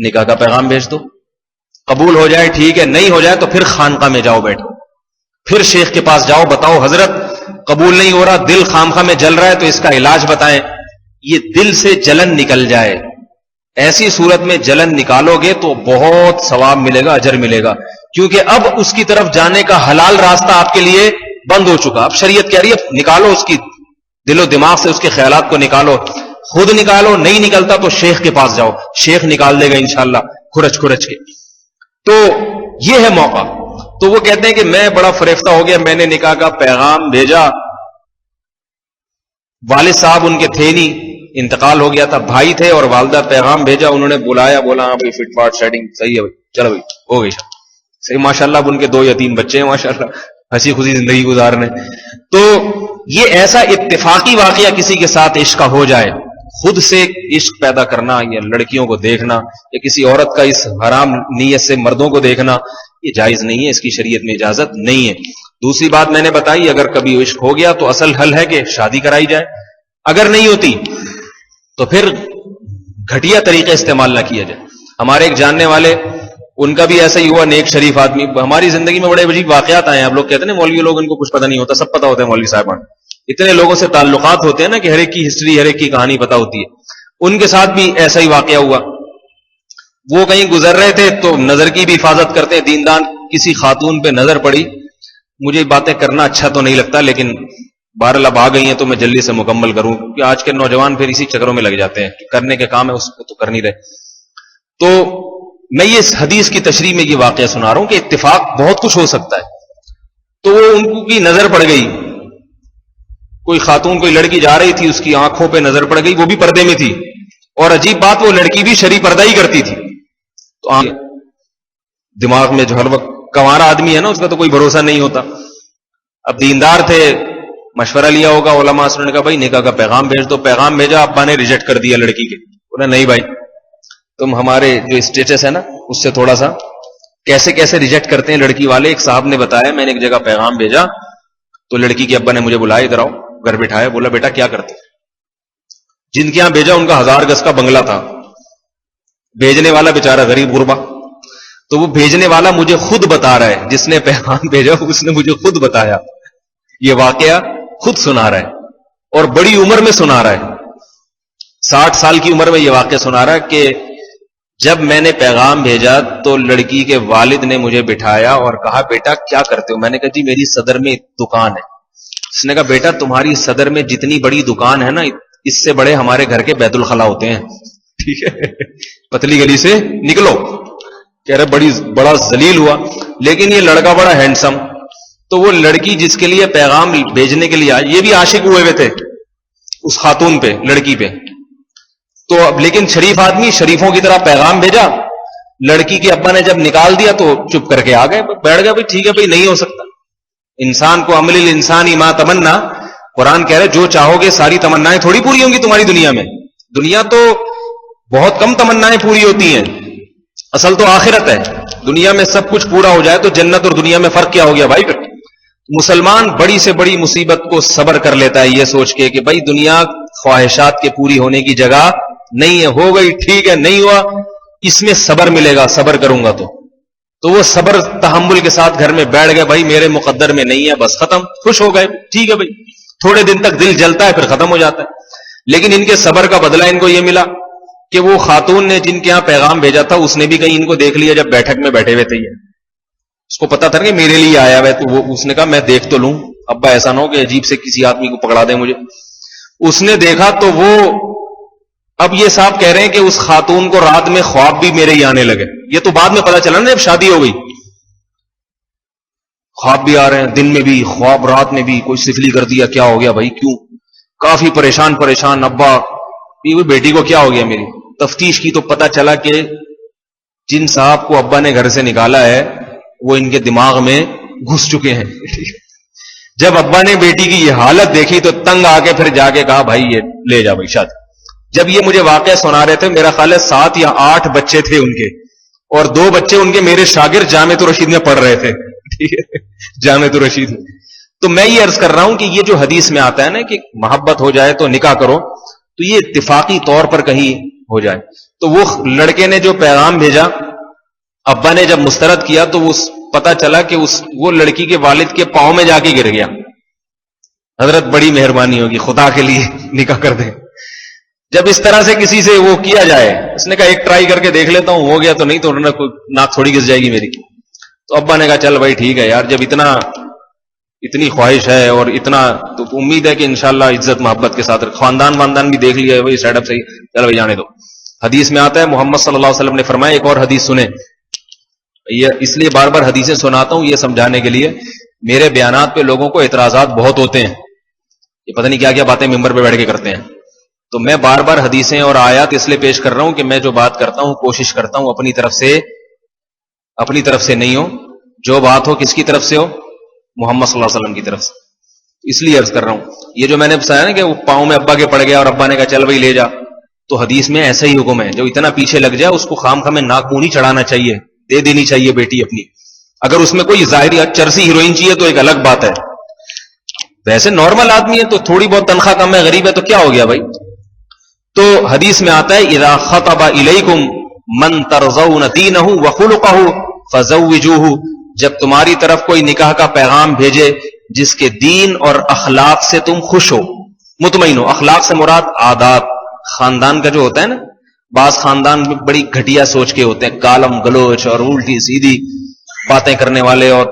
نکاح کا پیغام بھیج دو, قبول ہو جائے ٹھیک ہے, نہیں ہو جائے تو پھر خانقاہ میں جاؤ بیٹھو, پھر شیخ کے پاس جاؤ, بتاؤ حضرت قبول نہیں ہو رہا, دل خامخواہ میں جل رہا ہے تو اس کا علاج بتائیں. یہ دل سے جلن نکل جائے, ایسی صورت میں جلن نکالو گے تو بہت ثواب ملے گا, اجر ملے گا, کیونکہ اب اس کی طرف جانے کا حلال راستہ آپ کے لیے بند ہو چکا. اب شریعت کہہ رہی ہے نکالو اس کی دل و دماغ سے اس کے خیالات کو نکالو, خود نکالو, نہیں نکلتا تو شیخ کے پاس جاؤ, شیخ نکال دے گا انشاءاللہ کھرچ کے. تو یہ ہے موقع. تو وہ کہتے ہیں کہ میں بڑا فریفتہ ہو گیا, میں نے نکاح کا پیغام بھیجا, والد صاحب ان کے تھے نہیں, انتقال ہو گیا تھا, بھائی تھے اور والدہ. پیغام بھیجا, انہوں نے بلایا, بولا ہاں بھائی فٹ فاٹ سیٹنگ صحیح ہے بھائی, چلو بھائی ہو گئی صحیح, ماشاءاللہ. اب ان کے 2 یتیم بچے ہیں ماشاءاللہ, ہنسی خوشی زندگی گزارنے. تو یہ ایسا اتفاقی واقعہ کسی کے ساتھ عشق کا ہو جائے, خود سے عشق پیدا کرنا یا لڑکیوں کو دیکھنا یا کسی عورت کا اس حرام نیت سے مردوں کو دیکھنا, یہ جائز نہیں ہے, اس کی شریعت میں اجازت نہیں ہے. دوسری بات میں نے بتائی, اگر کبھی عشق ہو گیا تو اصل حل ہے کہ شادی کرائی جائے, اگر نہیں ہوتی تو پھر گھٹیا طریقے استعمال نہ کیا جائے. ہمارے ایک جاننے والے, ان کا بھی ایسا ہی ہوا, نیک شریف آدمی. ہماری زندگی میں بڑے عجیب واقعات آئے ہیں. آپ لوگ کہتے ہیں مولوی لوگ ان کو کچھ پتہ نہیں ہوتا, سب پتہ ہوتا ہے مولوی صاحبان. اتنے لوگوں سے تعلقات ہوتے ہیں نا کہ ہر ایک کی ہسٹری, ہر ایک کی کہانی پتہ ہوتی ہے. ان کے ساتھ بھی ایسا ہی واقعہ ہوا. وہ کہیں گزر رہے تھے تو نظر کی بھی حفاظت کرتے ہیں, دیندان کسی خاتون پہ نظر پڑی. مجھے باتیں کرنا اچھا تو نہیں لگتا لیکن بہرحال اب آ گئی ہیں تو میں جلدی سے مکمل کروں, کیونکہ آج کے نوجوان پھر اسی چکروں میں لگ جاتے ہیں, کرنے کے کام ہے اس کو تو کر نہیں رہے. تو میں یہ اس حدیث کی تشریح میں یہ واقعہ سنا رہا ہوں کہ اتفاق بہت کچھ ہو سکتا ہے. تو ان کی نظر پڑ گئی, کوئی خاتون کوئی لڑکی جا رہی تھی, اس کی آنکھوں پہ نظر پڑ گئی, وہ بھی پردے میں تھی, اور عجیب بات وہ لڑکی بھی شرعی پردہ ہی کرتی تھی. تو دماغ میں جو ہر وقت کنوارا آدمی ہے نا, اس کا تو کوئی بھروسہ نہیں ہوتا. اب دیندار تھے, مشورہ لیا ہوگا علماء سے, نے کہا بھائی نکاح کا پیغام بھیج دو. پیغام بھیجا, ابا نے ریجیکٹ کر دیا لڑکی کے. بولا نہیں بھائی, تم ہمارے جو اسٹیٹس ہے نا اس سے تھوڑا سا کیسے ریجیکٹ کرتے ہیں لڑکی والے. ایک صاحب نے بتایا, میں نے ایک جگہ پیغام بھیجا تو لڑکی کے ابا نے مجھے بلایا, ادھر آؤ, گھر بٹھایا, بولا بیٹا کیا کرتے. جن کے یہاں بھیجا ان کا 1000 گز کا بنگلہ تھا, بھیجنے والا بیچارہ غریب غربا. تو وہ بھیجنے والا مجھے خود بتا رہا ہے, جس نے پیغام بھیجا اس نے مجھے خود بتایا, یہ واقعہ خود سنا رہا ہے, اور بڑی عمر میں سنا رہا ہے, 60 سال کی عمر میں یہ واقعہ سنا رہا ہے کہ جب میں نے پیغام بھیجا تو لڑکی کے والد نے مجھے بٹھایا اور کہا بیٹا کیا کرتے ہو. میں نے کہا جی میری صدر میں دکان ہے. اس نے کہا بیٹا تمہاری صدر میں جتنی بڑی دکان ہے نا, اس سے بڑے ہمارے گھر کے بیت الخلا ہوتے ہیں, ٹھیک ہے, پتلی گلی سے نکلو. کہہ رہے بڑا ذلیل ہوا, لیکن یہ لڑکا بڑا ہینڈسم. تو وہ لڑکی جس کے لیے پیغام بھیجنے کے لیے آئی, یہ بھی عاشق ہوئے تھے اس خاتون پہ, لڑکی پہ. تو اب لیکن شریف آدمی, شریفوں کی طرح پیغام بھیجا. لڑکی کے ابا نے جب نکال دیا تو چپ کر کے آ گئے, بیٹھ گیا, بھائی ٹھیک ہے بھائی نہیں ہو سکتا. انسان کو عمل الانسان ما تمنا, قرآن کہہ رہے جو چاہو گے ساری تمنائیں تھوڑی پوری ہوں گی تمہاری دنیا میں. دنیا تو بہت کم تمنائیں پوری ہوتی ہیں. اصل تو آخرت ہے. دنیا میں سب کچھ پورا ہو جائے تو جنت اور دنیا میں فرق کیا ہو گیا بھائی؟ مسلمان بڑی سے بڑی مصیبت کو صبر کر لیتا ہے یہ سوچ کے کہ بھائی دنیا خواہشات کے پوری ہونے کی جگہ نہیں ہے. ہو گئی ٹھیک ہے, نہیں ہوا اس میں صبر ملے گا, صبر کروں گا تو وہ صبر تحمل کے ساتھ گھر میں بیٹھ گئے, بھائی میرے مقدر میں نہیں ہے, بس ختم, خوش ہو گئے, ٹھیک ہے بھائی. تھوڑے دن تک دل جلتا ہے پھر ختم ہو جاتا ہے. لیکن ان کے صبر کا بدلہ ان کو یہ ملا کہ وہ خاتون نے جن کے ہاں پیغام بھیجا تھا اس نے بھی کہیں ان کو دیکھ لیا جب بیٹھک میں بیٹھے ہوئے تھے. اس کو پتا تھا کہ میرے لیے آیا ہوا ہے, تو وہ اس نے کہا میں دیکھ تو لوں, ابا ایسا نہ ہو کہ عجیب سے کسی آدمی کو پکڑا دیں مجھے. اس نے دیکھا تو وہ اب یہ صاحب کہہ رہے ہیں کہ اس خاتون کو رات میں خواب بھی میرے ہی آنے لگے. یہ تو بعد میں پتا چلا نا جب شادی ہو گئی, خواب بھی آ رہے ہیں, دن میں بھی خواب, رات میں بھی. کوئی سفلی کر دیا, کیا ہو گیا بھائی, کیوں؟ کافی پریشان, ابا بیٹی کو کیا ہو گیا میری. تفتیش کی تو پتا چلا کہ جن صاحب کو ابا نے گھر سے نکالا ہے وہ ان کے دماغ میں گھس چکے ہیں. جب ابا نے بیٹی کی یہ حالت دیکھی تو تنگ آ کے پھر جا کے کہا بھائی یہ لے جا بھائی شادی. جب یہ مجھے واقعہ سنا رہے تھے, میرا خیال ہے 7 یا 8 بچے تھے ان کے, اور 2 بچے ان کے میرے شاگرد جامعۃ الرشید میں پڑھ رہے تھے. ٹھیک ہے, جامعۃ الرشید میں. تو میں یہ عرض کر رہا ہوں کہ یہ جو حدیث میں آتا ہے نا کہ محبت ہو جائے تو نکاح کرو, تو یہ اتفاقی طور پر کہیں ہو جائے. تو وہ لڑکے نے جو پیغام بھیجا, ابا نے جب مسترد کیا تو پتا چلا کہ وہ لڑکی کے والد کے پاؤں میں جا کے گر گیا. حضرت بڑی مہربانی ہوگی, خدا کے لیے نکاح کر دیں. جب اس طرح سے کسی سے وہ کیا جائے, اس نے کہا ایک ٹرائی کر کے دیکھ لیتا ہوں, ہو گیا تو نہیں تو ناک تھوڑی گس جائے گی میری. تو ابا نے کہا چل بھائی ٹھیک ہے یار, جب اتنی خواہش ہے اور اتنا, تو امید ہے کہ انشاءاللہ عزت محبت کے ساتھ خاندان بھی دیکھ لیا ہے, وہی سیٹ اپ صحیح, چل بھائی جانے دو. حدیث میں آتا ہے محمد صلی اللہ علیہ وسلم نے فرمایا, ایک اور حدیث سنیں, یہ اس لیے بار بار حدیثیں سناتا ہوں یہ سمجھانے کے لیے, میرے بیانات پہ لوگوں کو اعتراضات بہت ہوتے ہیں, یہ پتہ نہیں کیا کیا باتیں ممبر پہ بیٹھ کے کرتے ہیں. تو میں بار بار حدیثیں اور آیات اس لیے پیش کر رہا ہوں کہ میں جو بات کرتا ہوں کوشش کرتا ہوں اپنی طرف سے نہیں ہو, جو بات ہو کس کی طرف سے ہو, محمد صلی اللہ علیہ وسلم کی طرف سے. اس لیے عرض کر رہا ہوں, یہ جو میں نے بتایا نا کہ وہ پاؤں میں ابا کے پڑ گیا اور ابا نے کہا چل بھائی لے جا, تو حدیث میں ایسا ہی حکم ہے, جو اتنا پیچھے لگ جائے اس کو خام خام میں ناک منہ نہیں چڑھانا چاہیے, دے دینی چاہیے بیٹی اپنی. اگر اس میں کوئی ظاہری چرسی ہیروئن چاہیے تو ایک الگ بات ہے, ویسے نارمل آدمی ہے تو تھوڑی بہت تنخواہ کم ہے, غریب ہے تو کیا ہو گیا بھائی. تو حدیث میں آتا ہے اذا خطب الیکم من ترضون دینہ وخلقہ فزوجوہ, جب تمہاری طرف کوئی نکاح کا پیغام بھیجے جس کے دین اور اخلاق سے تم خوش ہو, مطمئن ہو. اخلاق سے مراد عادات, خاندان کا جو ہوتا ہے نا, بعض خاندان میں بڑی گھٹیا سوچ کے ہوتے ہیں, کالم گلوچ اور الٹی سیدھی باتیں کرنے والے اور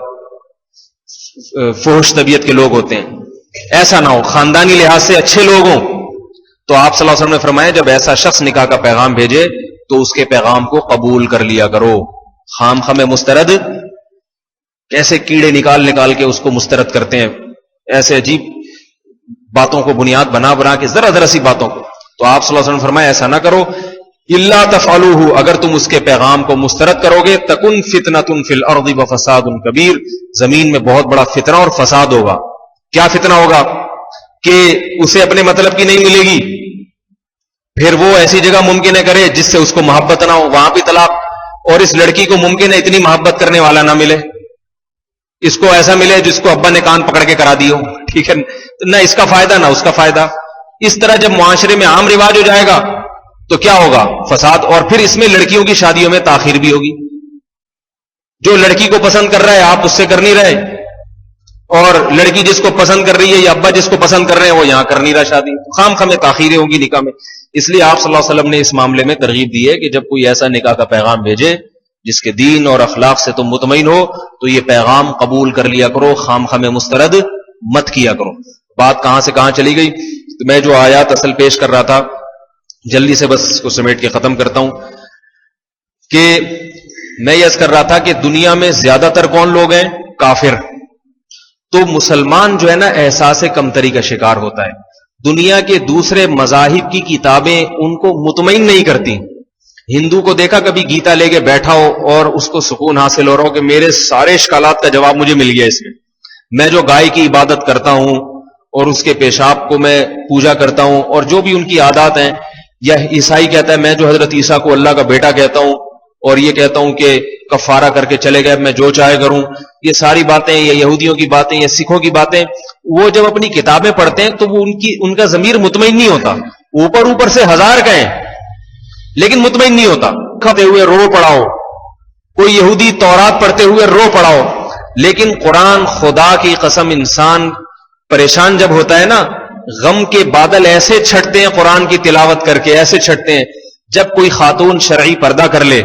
فحش طبیعت کے لوگ ہوتے ہیں. ایسا نہ ہو, خاندانی لحاظ سے اچھے لوگ ہوں. تو آپ صلی اللہ علیہ وسلم نے فرمایا جب ایسا شخص نکاح کا پیغام بھیجے تو اس کے پیغام کو قبول کر لیا کرو. خام خام مسترد, کیسے کیڑے نکال کے اس کو مسترد کرتے ہیں, ایسے عجیب باتوں کو بنیاد بنا کے, ذرا سی باتوں کو. تو آپ صلی اللہ علیہ وسلم نے فرمایا ایسا نہ کرو, الا تفعلوه, اگر تم اس کے پیغام کو مسترد کرو گے, تکن فتنۃ فی الارض وفساد کبیر, زمین میں بہت بڑا فتنہ اور فساد ہوگا. کیا فتنہ ہوگا کہ اسے اپنے مطلب کی نہیں ملے گی, پھر وہ ایسی جگہ ممکن ہے کرے جس سے اس کو محبت نہ ہو, وہاں بھی طلاق. اور اس لڑکی کو ممکن ہے اتنی محبت کرنے والا نہ ملے, اس کو ایسا ملے جس کو ابا نے کان پکڑ کے کرا دی ہو. ٹھیک ہے, نہ اس کا فائدہ نہ اس کا فائدہ. اس طرح جب معاشرے میں عام رواج ہو جائے گا تو کیا ہوگا, فساد. اور پھر اس میں لڑکیوں کی شادیوں میں تاخیر بھی ہوگی. جو لڑکی کو پسند کر رہا ہے آپ اس سے کر نہیں رہے, اور لڑکی جس کو پسند کر رہی ہے یا ابا جس کو پسند کر رہے ہیں وہ یہاں کر نہیں رہا شادی, خام خام تاخیریں ہوگی نکاح میں. اس لیے آپ صلی اللہ علیہ وسلم نے اس معاملے میں ترغیب دی ہے کہ جب کوئی ایسا نکاح کا پیغام بھیجے جس کے دین اور اخلاق سے تم مطمئن ہو تو یہ پیغام قبول کر لیا کرو, خام خام مسترد مت کیا کرو. بات کہاں سے کہاں چلی گئی, تو میں جو آیات اصل پیش کر رہا تھا جلدی سے بس اس کو سمیٹ کے ختم کرتا ہوں, کہ میں یہ عرض کر رہا تھا کہ دنیا میں زیادہ تر کون لوگ ہیں, کافر. تو مسلمان جو ہے نا احساس کمتری کا شکار ہوتا ہے. دنیا کے دوسرے مذاہب کی کتابیں ان کو مطمئن نہیں کرتی. ہندو کو دیکھا کبھی گیتا لے کے بیٹھا ہو اور اس کو سکون حاصل ہو رہا ہو کہ میرے سارے اشکالات کا جواب مجھے مل گیا اس میں جو گائے کی عبادت کرتا ہوں اور اس کے پیشاب کو میں پوجا کرتا ہوں اور جو بھی ان کی عادات ہیں یا عیسائی کہتا ہے میں جو حضرت عیسیٰ کو اللہ کا بیٹا کہتا ہوں اور یہ کہتا ہوں کہ کفارہ کر کے چلے گئے میں جو چاہے کروں. یہ ساری باتیں یا یہودیوں کی باتیں یا سکھوں کی باتیں وہ جب اپنی کتابیں پڑھتے ہیں تو وہ ان کا ضمیر مطمئن نہیں ہوتا. اوپر سے ہزار کہیں لیکن مطمئن نہیں ہوتا. کھاتے ہوئے رو پڑاؤ, کوئی یہودی تورات پڑھتے ہوئے رو پڑاؤ, لیکن قرآن خدا کی قسم انسان پریشان جب ہوتا ہے نا, غم کے بادل ایسے چھٹتے ہیں قرآن کی تلاوت کر کے, ایسے چھٹتے ہیں. جب کوئی خاتون شرعی پردہ کر لے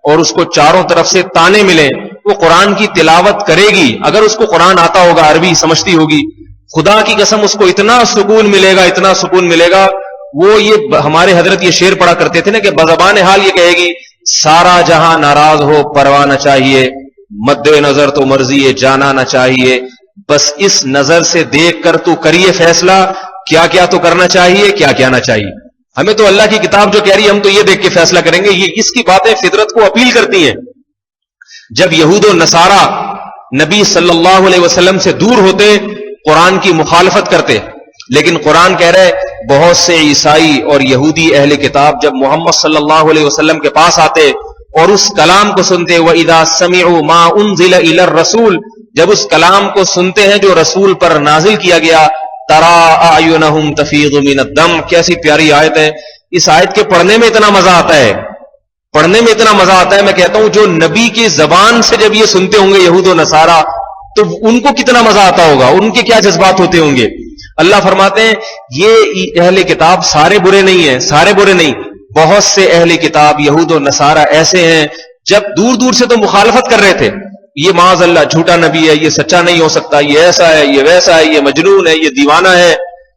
اور اس کو چاروں طرف سے تانے ملے, وہ قرآن کی تلاوت کرے گی. اگر اس کو قرآن آتا ہوگا, عربی سمجھتی ہوگی, خدا کی قسم اس کو اتنا سکون ملے گا, اتنا سکون ملے گا. وہ یہ ہمارے حضرت یہ شعر پڑھا کرتے تھے نا کہ بزبان حال یہ کہے گی سارا جہاں ناراض ہو پرواہ نہ چاہیے, مد نظر تو مرضی جانا نہ چاہیے, بس اس نظر سے دیکھ کر تو کریے فیصلہ کیا کیا تو کرنا چاہیے کیا کیا نہ چاہیے. ہمیں تو اللہ کی کتاب جو کہہ رہی ہے ہم تو یہ دیکھ کے فیصلہ کریں گے. یہ اس کی باتیں فطرت کو اپیل کرتی ہیں. جب یہود و نصارہ نبی صلی اللہ علیہ وسلم سے دور ہوتے, قرآن کی مخالفت کرتے, لیکن قرآن کہہ رہے بہت سے عیسائی اور یہودی اہل کتاب جب محمد صلی اللہ علیہ وسلم کے پاس آتے اور اس کلام کو سنتے, وَإِذَا سَمِعُوا مَا أُنزِلَ إِلَى الرَّسُولِ, جب اس کلام کو سنتے ہیں جو رسول پر نازل کیا گیا, تَرَىٰ أَعْيُنَهُمْ تَفِيضُ مِنَ الدَّمْعِ, کیسی پیاری آیت ہے. اس آیت کے پڑھنے میں اتنا مزہ آتا ہے, پڑھنے میں اتنا مزہ آتا ہے. میں کہتا ہوں جو نبی کی زبان سے جب یہ سنتے ہوں گے یہود و نصارہ تو ان کو کتنا مزہ آتا ہوگا, ان کے کیا جذبات ہوتے ہوں گے. اللہ فرماتے ہیں یہ اہل کتاب سارے برے نہیں ہیں, سارے برے نہیں, بہت سے اہل کتاب یہود و نصارہ ایسے ہیں جب دور دور سے تو مخالفت کر رہے تھے, یہ معاذ اللہ جھوٹا نبی ہے, یہ سچا نہیں ہو سکتا, یہ ایسا ہے, یہ ویسا ہے, یہ مجنون ہے, یہ دیوانہ ہے,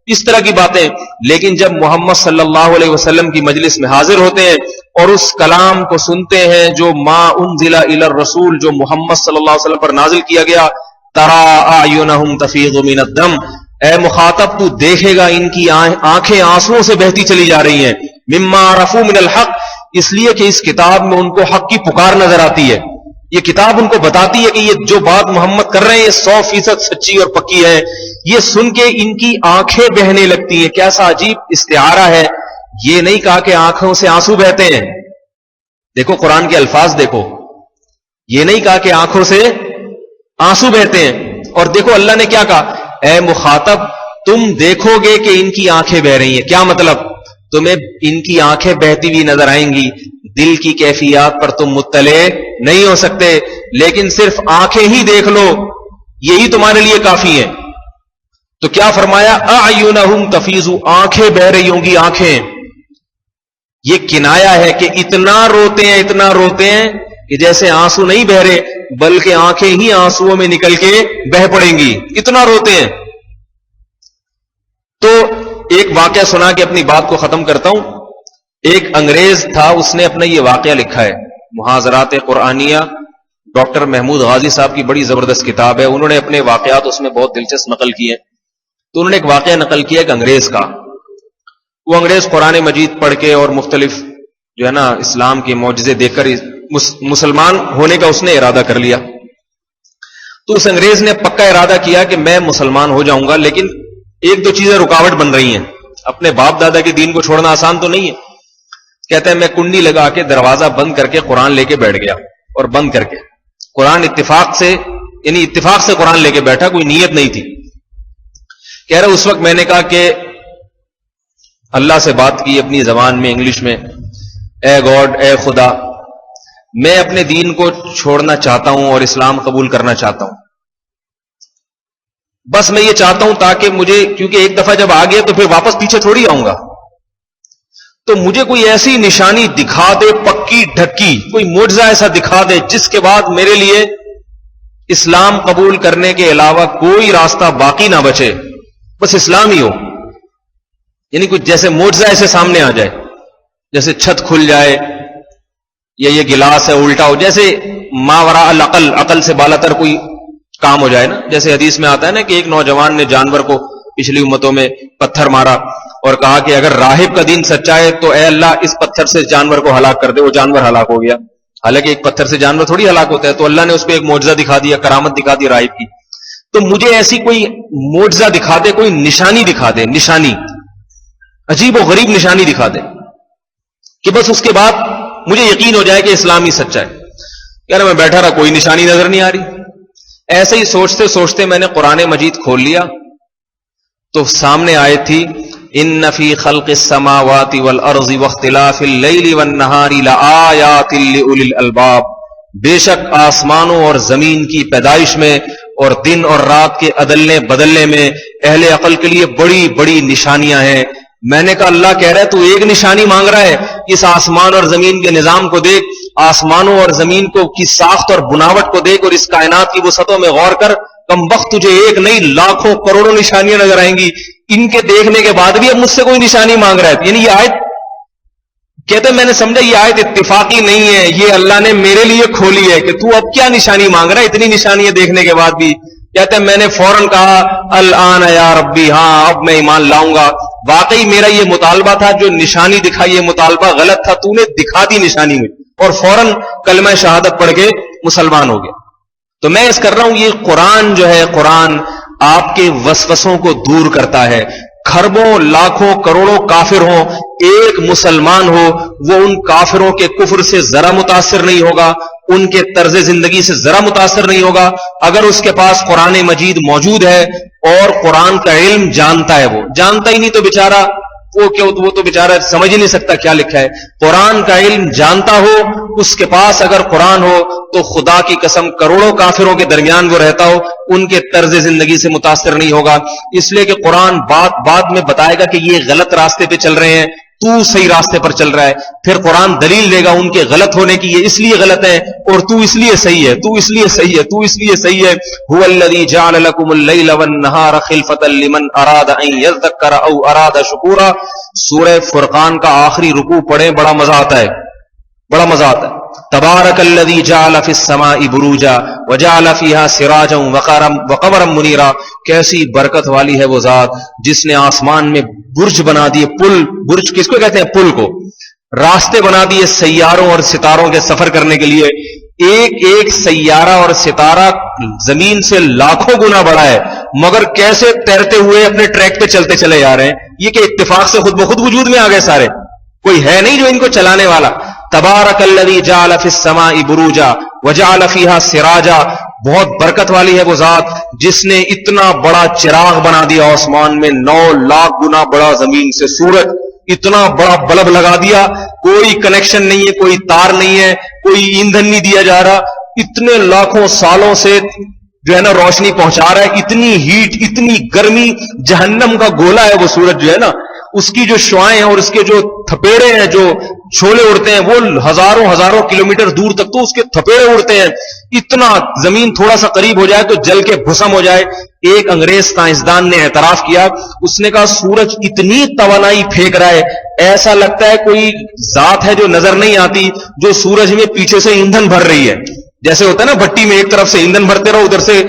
اس طرح کی باتیں. لیکن جب محمد صلی اللہ علیہ وسلم کی مجلس میں حاضر ہوتے ہیں اور اس کلام کو سنتے ہیں جو ما انزل الی الرسول, جو محمد صلی اللہ علیہ وسلم پر نازل کیا گیا, ترى اعینہم تفیض من الدم, اے مخاطب تو دیکھے گا ان کی آنکھیں آنسوؤں سے بہتی چلی جا رہی ہیں, مما عرفوا من الحق, اس لیے کہ اس کتاب میں ان کو حق کی پکار نظر آتی ہے. یہ کتاب ان کو بتاتی ہے کہ یہ جو بات محمد کر رہے ہیں یہ 100% سچی اور پکی ہے. یہ سن کے ان کی آنکھیں بہنے لگتی ہیں. کیسا عجیب استعارہ ہے, یہ نہیں کہا کہ آنکھوں سے آنسو بہتے ہیں, دیکھو قرآن کے الفاظ دیکھو, یہ نہیں کہا کہ آنکھوں سے آنسو بہتے ہیں. اور دیکھو اللہ نے کیا کہا, اے مخاطب تم دیکھو گے کہ ان کی آنکھیں بہ رہی ہیں. کیا مطلب, تمہیں ان کی آنکھیں بہتی ہوئی نظر آئیں گی, دل کی کیفیات پر تم مطلع نہیں ہو سکتے, لیکن صرف آنکھیں ہی دیکھ لو, یہی تمہارے لیے کافی ہیں. تو کیا فرمایا, اعینہم تفیض, آنکھیں بہ رہی ہوں گی, آنکھیں. یہ کنایا ہے کہ اتنا روتے ہیں, اتنا روتے ہیں کہ جیسے آنسو نہیں بہ رہے بلکہ آنکھیں ہی آنسوؤں میں نکل کے بہ پڑیں گی, اتنا روتے ہیں. تو ایک واقعہ سنا کے اپنی بات کو ختم کرتا ہوں. ایک انگریز تھا, اس نے اپنا یہ واقعہ لکھا ہے, محاضرات قرآنیہ, ڈاکٹر محمود غازی صاحب کی بڑی زبردست کتاب ہے. انہوں نے اپنے واقعات اس میں بہت دلچسپ نقل کیے. تو انہوں نے ایک واقعہ نقل کیا ایک انگریز کا. وہ انگریز قرآن مجید پڑھ کے اور مختلف جو ہے نا اسلام کے معجزے دیکھ کر مسلمان ہونے کا اس نے ارادہ کر لیا. تو اس انگریز نے پکا ارادہ کیا کہ میں مسلمان ہو جاؤں گا, لیکن ایک دو چیزیں رکاوٹ بن رہی ہیں. اپنے باپ دادا کے دین کو چھوڑنا آسان تو نہیں ہے. کہتا ہے میں کنڈی لگا کے دروازہ بند کر کے قرآن لے کے بیٹھ گیا, اور بند کر کے قرآن اتفاق سے, یعنی اتفاق سے قرآن لے کے بیٹھا, کوئی نیت نہیں تھی. کہہ رہا اس وقت میں نے کہا کہ اللہ سے بات کی اپنی زبان میں, انگلش میں, اے گاڈ, اے خدا, میں اپنے دین کو چھوڑنا چاہتا ہوں اور اسلام قبول کرنا چاہتا ہوں. بس میں یہ چاہتا ہوں تاکہ مجھے, کیونکہ ایک دفعہ جب آ گیا تو پھر واپس پیچھے تھوڑی آؤں گا, تو مجھے کوئی ایسی نشانی دکھا دے, پکی ڈھکی, کوئی معجزہ ایسا دکھا دے جس کے بعد میرے لیے اسلام قبول کرنے کے علاوہ کوئی راستہ باقی نہ بچے, بس اسلام ہی ہو. یعنی کچھ جیسے معجزہ ایسے سامنے آ جائے, جیسے چھت کھل جائے, یا یہ گلاس ہے الٹا ہو, جیسے ماوراء العقل, عقل سے بالا تر کوئی کام ہو جائے نا. جیسے حدیث میں آتا ہے نا کہ ایک نوجوان نے جانور کو پچھلی امتوں میں پتھر مارا اور کہا کہ اگر راہب کا دین سچا ہے تو اے اللہ اس پتھر سے جانور کو ہلاک کر دے. وہ جانور ہلاک ہو گیا, حالانکہ ایک پتھر سے جانور تھوڑی ہلاک ہوتا ہے. تو اللہ نے اس کو ایک معجزہ دکھا دیا, کرامت دکھا دی راہب کی. تو مجھے ایسی کوئی معجزہ دکھا دے, کوئی نشانی دکھا دے, نشانی, عجیب و غریب نشانی دکھا دے. کہ بس اس کے بعد مجھے یقین ہو جائے کہ اسلام ہی سچا ہے. یار میں بیٹھا رہا, کوئی نشانی نظر نہیں آ رہی. ایسے ہی سوچتے سوچتے میں نے قرآن مجید کھول لیا تو سامنے آیت تھی ان فی خلق السماوات والارض واختلاف اللیل والنہار لآیات لأولی الالباب. بے شک آسمانوں اور زمین کی پیدائش میں اور دن اور رات کے عدلنے بدلنے میں اہل عقل کے لیے بڑی بڑی نشانیاں ہیں. میں نے کہا اللہ کہہ رہا ہے تو ایک نشانی مانگ رہا ہے, اس آسمان اور زمین کے نظام کو دیکھ, آسمانوں اور زمین کو کی ساخت اور بناوٹ کو دیکھ اور اس کائنات کی وسعتوں میں غور کر. کم وقت تجھے ایک نہیں لاکھوں کروڑوں نشانیاں نظر آئیں گی. ان کے دیکھنے کے بعد بھی اب مجھ سے کوئی نشانی مانگ رہا ہے. یعنی یہ آیت کہتے میں نے سمجھا یہ آیت اتفاقی نہیں ہے, یہ اللہ نے میرے لیے کھولی ہے کہ تو اب کیا نشانی مانگ رہا ہے اتنی نشانیاں دیکھنے کے بعد بھی. کہتے ہیں میں نے فوراً کہا الآن یا ربی, ہاں اب میں ایمان لاؤں گا. واقعی میرا یہ مطالبہ تھا, جو نشانی دکھائی یہ مطالبہ غلط تھا, تو نے دکھا دی نشانی میں, اور فوراً کلمہ شہادت پڑھ کے مسلمان ہو گیا. تو میں اس کر رہا ہوں یہ قرآن جو ہے, قرآن آپ کے وسوسوں کو دور کرتا ہے. کھربوں لاکھوں کروڑوں کافر ہوں, ایک مسلمان ہو وہ ان کافروں کے کفر سے ذرا متاثر نہیں ہوگا, ان کے طرز زندگی سے ذرا متاثر نہیں ہوگا اگر اس کے پاس قرآن مجید موجود ہے اور قرآن کا علم جانتا ہے. وہ جانتا ہی نہیں تو بیچارہ وہ تو بیچارہ سمجھ ہی نہیں سکتا کیا لکھا ہے. قرآن کا علم جانتا ہو, اس کے پاس اگر قرآن ہو تو خدا کی قسم کروڑوں کافروں کے درمیان وہ رہتا ہو, ان کے طرز زندگی سے متاثر نہیں ہوگا. اس لیے کہ قرآن بعد میں بتائے گا کہ یہ غلط راستے پہ چل رہے ہیں, تو صحیح راستے پر چل رہا ہے. پھر قرآن دلیل دے گا ان کے غلط ہونے کی, یہ اس لیے غلط ہے اور تو اس لیے صحیح ہے, تو اس لیے صحیح ہے, تو اس لیے صحیح ہے. هو الذی جعل لكم الليل والنهار خلفۃ لمن اراد ان يذكر او اراد شکورا. سورہ فرقان کا آخری رکوع پڑھیں, بڑا مزہ آتا ہے, بڑا مزہ آتا ہے. تبارک الذی جعل فی السماء بروجا وجعل فیہا سراجا وقمرا منیرا. کیسی برکت والی ہے وہ ذات جس نے آسمان میں برج بنا دیے, پل, برج کس کو کہتے ہیں, پل کو, راستے بنا دیے سیاروں اور ستاروں کے سفر کرنے کے لیے. ایک ایک سیارہ اور ستارہ زمین سے لاکھوں گنا بڑا ہے, مگر کیسے تیرتے ہوئے اپنے ٹریک پہ چلتے چلے جا رہے ہیں. یہ کہ اتفاق سے خود بخود وجود میں آ گئے سارے, کوئی ہے نہیں جو ان کو چلانے والا. تبارک الذی جعل فی السماء بروجا وجعل فیہا سراجا. بہت برکت والی ہے وہ ذات جس نے اتنا بڑا چراغ بنا دیا آسمان میں, 9 لاکھ گنا بڑا زمین سے. سورج اتنا بڑا بلب لگا دیا, کوئی کنیکشن نہیں ہے, کوئی تار نہیں ہے, کوئی ایندھن نہیں دیا جا رہا, اتنے لاکھوں سالوں سے جو ہے نا روشنی پہنچا رہا ہے. اتنی ہیٹ, اتنی گرمی, جہنم کا گولا ہے وہ سورج جو ہے نا, اس کی جو شعائیں ہیں اور اس کے جو تھپیڑے ہیں, جو چھولے اڑتے ہیں, وہ ہزاروں کلومیٹر دور تک تو اس کے تھپیڑے اڑتے ہیں. اتنا زمین تھوڑا سا قریب ہو جائے تو جل کے بھسم ہو جائے. ایک انگریز سائنسدان نے اعتراف کیا, اس نے کہا سورج اتنی توانائی پھینک رہا ہے, ایسا لگتا ہے کوئی ذات ہے جو نظر نہیں آتی, جو سورج میں پیچھے سے ایندھن بھر رہی ہے. جیسے ہوتا ہے نا بھٹی میں ایک طرف سے ایندھن بھرتے رہو, ادھر سے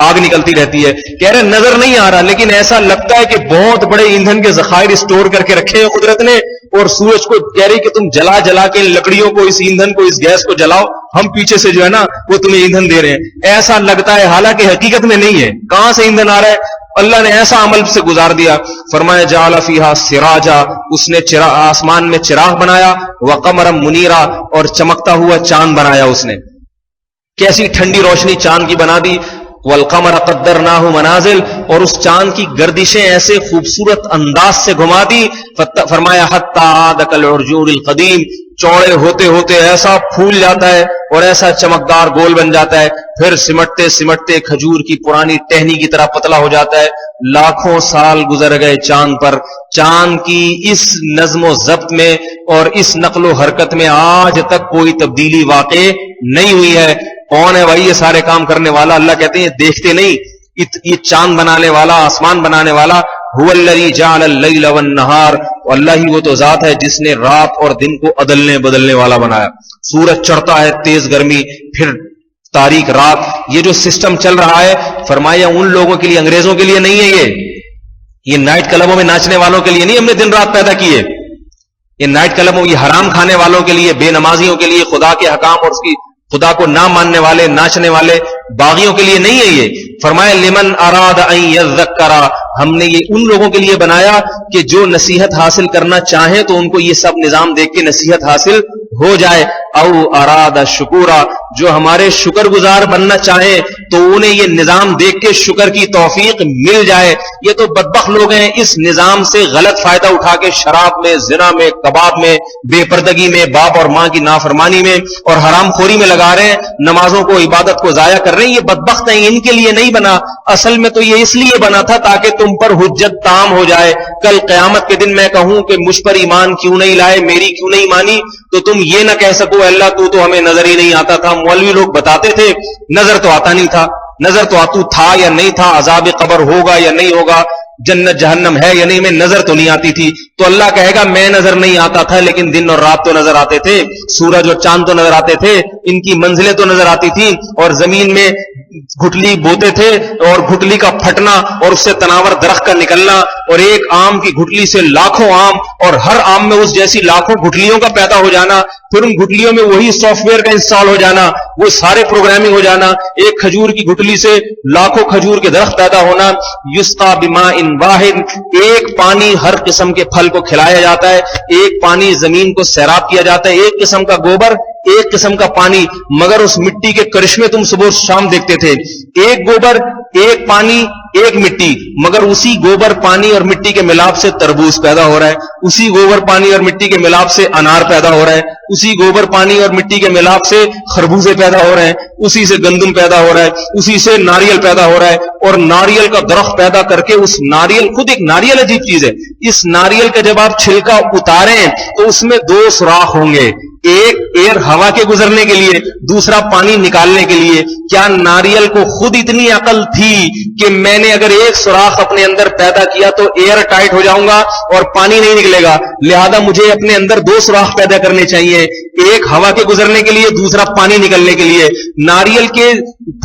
آگ نکلتی رہتی ہے. کہہ رہے نظر نہیں آ رہا, لیکن ایسا لگتا ہے کہ بہت بڑے ایندھن کے ذخائر اسٹور کر کے رکھے ہیں قدرت نے, اور سورج کو کہہ رہی کہ تم جلا جلا کے لکڑیوں کو, اس ایندھن کو, اس گیس کو جلاؤ, ہم پیچھے سے جو ہے نا وہ تمہیں ایندھن دے رہے ہیں. ایسا لگتا ہے, حالانکہ حقیقت میں نہیں ہے. کہاں سے ایندھن آ رہا ہے؟ اللہ نے ایسا عمل سے گزار دیا. فرمایا جعل فیہا سراجا, اس نے آسمان میں چراغ بنایا, وقمرا منیرا, اور چمکتا ہوا چاند بنایا. اس نے کیسی ٹھنڈی روشنی چاند کی بنا دی. والقمر قدرناہ منازل, اور اس چاند کی گردشیں ایسے خوبصورت انداز سے گھما دی. فرمایا حتی عاد کالعرجون القدیم, چوڑے ہوتے ہوتے ایسا پھول جاتا ہے اور ایسا چمکدار گول بن جاتا ہے, پھر سمٹتے سمٹتے کھجور کی پرانی ٹہنی کی طرح پتلا ہو جاتا ہے. لاکھوں سال گزر گئے چاند پر. چاند کی اس نظم و ضبط میں اور اس نقل و حرکت میں آج تک کوئی تبدیلی واقع نہیں ہوئی ہے. کون ہے بھائی یہ سارے کام کرنے والا؟ اللہ کہتے ہیں دیکھتے نہیں, یہ چاند بنانے والا, آسمان بنانے والا. هو الذی جعل اللیل والنہار, اللہ ہی وہ تو ذات ہے جس نے رات اور دن کو عدلنے بدلنے والا بنایا. سورج چڑھتا ہے تیز گرمی, پھر تاریک رات. یہ جو سسٹم چل رہا ہے, فرمایا ان لوگوں کے لیے, انگریزوں کے لیے نہیں ہے. یہ نائٹ کلبوں میں ناچنے والوں کے لیے نہیں ہم نے دن رات پیدا کیے. یہ نائٹ کلبوں, یہ حرام کھانے والوں کے لیے, بے نمازیوں کے لیے, خدا کے حکام اور اس کی خدا کو نہ ماننے والے, ناچنے والے باغیوں کے لیے نہیں ہے یہ. فرمایا لمن اراد ان یذکر, ہم نے یہ ان لوگوں کے لیے بنایا کہ جو نصیحت حاصل کرنا چاہیں تو ان کو یہ سب نظام دیکھ کے نصیحت حاصل ہو جائے. او اراد شکورا, جو ہمارے شکر گزار بننا چاہیں تو انہیں یہ نظام دیکھ کے شکر کی توفیق مل جائے. یہ تو بدبخت لوگ ہیں, اس نظام سے غلط فائدہ اٹھا کے شراب میں, زنا میں, کباب میں, بے پردگی میں, باپ اور ماں کی نافرمانی میں اور حرام خوری میں لگا رہے ہیں, نمازوں کو, عبادت کو ضائع کر رہے ہیں. یہ بدبخت ہیں, ان کے لیے نہیں بنا. اصل میں تو یہ اس لیے بنا تھا تاکہ تم پر حجت تام ہو جائے. کل قیامت کے دن میں کہوں کہ مجھ پر ایمان کیوں نہیں لائے, میری کیوں نہیں مانی, تو تم یہ نہ کہہ سکو اللہ تو ہمیں نظر ہی نہیں آتا تھا. مولوی لوگ بتاتے تھے نظر تو آتا نہیں تھا, نظر تو آتو تھا یا نہیں تھا, عذاب قبر ہوگا یا نہیں ہوگا, جنت جہنم ہے یا نہیں, میں نظر تو نہیں آتی تھی. تو اللہ کہے گا میں نظر نہیں آتا تھا لیکن دن اور رات تو نظر آتے تھے, سورج اور چاند تو نظر آتے تھے, ان کی منزلیں تو نظر آتی تھی, اور زمین میں گھٹلی بوتے تھے اور گھٹلی کا پھٹنا اور اس سے تناور درخت کا نکلنا, اور ایک آم کی گھٹلی سے لاکھوں آم, اور ہر آم میں اس جیسی لاکھوں گھٹلیوں کا پیدا ہو جانا, پھر ان گھٹلیوں میں وہی سافٹ ویئر کا انسٹال ہو جانا, وہ سارے پروگرامنگ ہو جانا, ایک کھجور کی گھٹلی سے لاکھوں کھجور کے درخت پیدا ہونا. یسقا بماء واحد, ایک پانی ہر قسم کے پھل کو کھلایا جاتا ہے, ایک پانی زمین کو سیراب کیا جاتا ہے, ایک قسم کا گوبر, ایک قسم کا پانی, مگر اس مٹی کے کرشمے تم صبح و شام دیکھتے تھے. ایک گوبر, ایک پانی, ایک مٹی, مگر اسی گوبر پانی اور مٹی کے ملاپ سے تربوز پیدا ہو رہا ہے, اسی گوبر پانی اور مٹی کے ملاپ سے انار پیدا ہو رہا ہے, اسی گوبر پانی اور مٹی کے ملاپ سے خربوزے پیدا ہو رہے ہیں, اسی سے گندم پیدا ہو رہا ہے, اسی سے ناریل پیدا ہو رہا ہے, اور ناریل کا درخت پیدا کر کے اس ناریل, خود ایک ناریل عجیب چیز ہے, اس ناریل کا جب آپ چھلکا اتاریں تو اس میں دو سوراخ ہوں گے, ایک ایئر ہوا کے گزرنے کے لیے, دوسرا پانی نکالنے کے لیے. کیا ناریل کو خود اتنی عقل تھی کہ میں نے اگر ایک سوراخ اپنے اندر پیدا کیا تو ایئر ٹائٹ ہو جاؤں گا اور پانی نہیں نکلے گا, لہذا مجھے اپنے اندر دو سوراخ پیدا کرنے چاہیے, ایک ہوا کے گزرنے کے لیے, دوسرا پانی نکلنے کے لیے. ناریل کے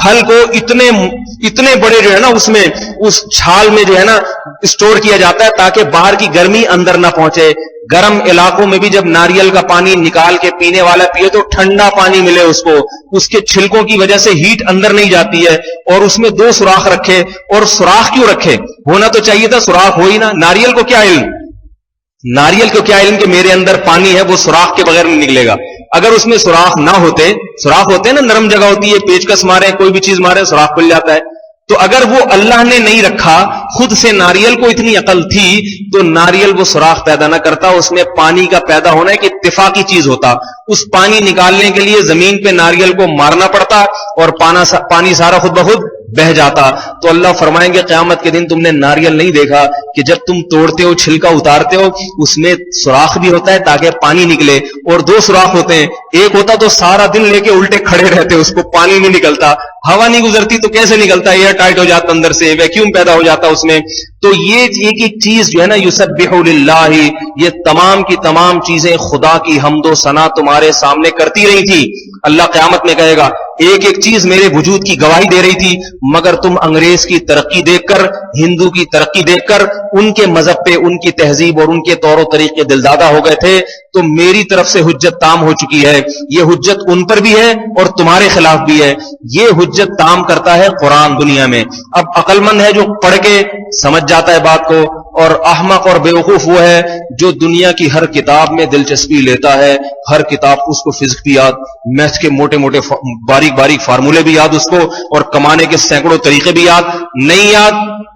پھل کو اتنے بڑے جو ہے نا اس میں, اس چھال میں جو ہے نا اسٹور کیا جاتا ہے تاکہ باہر کی گرمی اندر نہ پہنچے. گرم علاقوں میں بھی جب ناریل کا پانی نکال کے پینے والا پیے تو ٹھنڈا پانی ملے اس کو, اس کے چھلکوں کی وجہ سے ہیٹ اندر نہیں جاتی ہے, اور اس میں دو سوراخ رکھے. اور سوراخ کیوں رکھے, ہونا تو چاہیے تھا سوراخ ہو ہی نہ. ناریل کو کیا علم, ناریل کو کیا علم کہ میرے اندر پانی ہے, وہ سوراخ کے بغیر نہیں نکلے گا. اگر اس میں سوراخ نہ ہوتے, سوراخ ہوتے ہیں نا نرم جگہ ہوتی ہے, پیچکس مارے کوئی بھی چیز مارے سوراخ کھل جاتا ہے, تو اگر وہ اللہ نے نہیں رکھا, خود سے ناریل کو اتنی عقل تھی تو ناریل وہ سوراخ پیدا نہ کرتا, اس میں پانی کا پیدا ہونا ایک اتفاقی چیز ہوتا. اس پانی نکالنے کے لیے زمین پہ ناریل کو مارنا پڑتا اور پانی سارا خود بخود بہ جاتا. تو اللہ فرمائیں گے قیامت کے دن تم نے ناریل نہیں دیکھا کہ جب تم توڑتے ہو, چھلکا اتارتے ہو, اس میں سوراخ بھی ہوتا ہے تاکہ پانی نکلے, اور دو سوراخ ہوتے ہیں, ایک ہوتا تو سارا دن لے کے الٹے کھڑے رہتے, اس کو پانی نہیں نکلتا, ہوا نہیں گزرتی تو کیسے نکلتا, ایئر ٹائٹ ہو جاتا, اندر سے ویکیوم پیدا ہو جاتا اس میں. تو یہ ایک ایک چیز جو ہے نا, یسبح للہ, یہ تمام کی تمام چیزیں خدا کی حمد و ثنا تمہارے سامنے کرتی رہی تھی. اللہ قیامت میں کہے گا ایک ایک چیز میرے وجود کی گواہی دے رہی تھی, مگر تم انگریز کی ترقی دیکھ کر, ہندو کی ترقی دیکھ کر, ان کے مذہب پہ, ان کی تہذیب اور ان کے طور و طریقے دلدادہ ہو گئے تھے. تو میری طرف سے حجت تام ہو چکی ہے. یہ حجت ان پر بھی ہے اور تمہارے خلاف بھی ہے. یہ حجت تام کرتا ہے قرآن دنیا میں. اب عقل مند ہے جو پڑھ کے سمجھ جاتا ہے بات کو, اور احمق اور بیوقوف وہ ہے جو دنیا کی ہر کتاب میں دلچسپی لیتا ہے, ہر کتاب اس کو فزکس بھی یاد, میتھس کے موٹے موٹے باریک باریک فارمولے بھی یاد اس کو, اور کمانے کے سینکڑوں طریقے بھی یاد.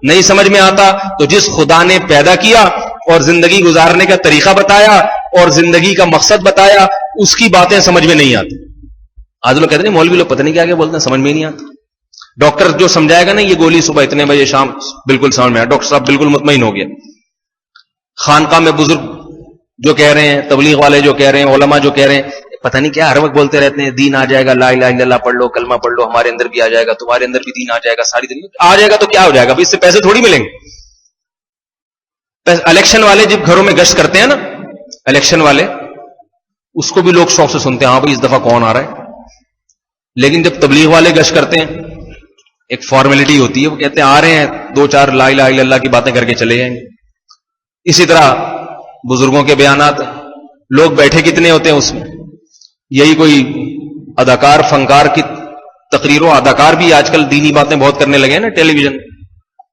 نہیں سمجھ میں آتا. تو جس خدا نے پیدا کیا اور زندگی گزارنے کا طریقہ بتایا اور زندگی کا مقصد بتایا, اس کی باتیں سمجھ میں نہیں آتی. آج لوگ کہتے ہیں مولوی لوگ پتہ نہیں کیا بولتے ہیں, سمجھ میں نہیں آتا. ڈاکٹر جو سمجھائے گا نا یہ گولی صبح اتنے بجے شام, بالکل سمجھ میں آیا, ڈاکٹر صاحب بالکل مطمئن ہو گیا. خانقاہ میں بزرگ جو کہہ رہے ہیں, تبلیغ والے جو کہہ رہے ہیں, علماء جو کہہ رہے ہیں, پتہ نہیں کیا ہر وقت بولتے رہتے ہیں دین آ جائے گا, لا الہ الا اللہ پڑھ لو, کلمہ پڑھ لو, ہمارے اندر بھی آ جائے گا, تمہارے اندر بھی دین آ جائے گا, ساری دنیا آ جائے گا. تو کیا ہو جائے گا بھائی, اس سے پیسے تھوڑی ملیں گے. الیکشن والے جب گھروں میں گشت کرتے ہیں نا, الیکشن والے, اس کو بھی لوگ شوق سے سنتے ہیں, ہاں بھائی اس دفعہ کون آ رہا ہے. لیکن جب تبلیغ والے گشت کرتے ہیں, ایک فارمیلٹی ہوتی ہے, وہ کہتے ہیں آ رہے ہیں, دو چار لا الہ الا اللہ کی باتیں کر کے چلے جائیں گے. اسی طرح بزرگوں کے بیانات, لوگ بیٹھے کتنے ہوتے ہیں اس میں, یہی کوئی اداکار فنکار کی تقریروں, اداکار بھی آج کل دینی باتیں بہت کرنے لگے ہیں نا ٹیلی ویژن.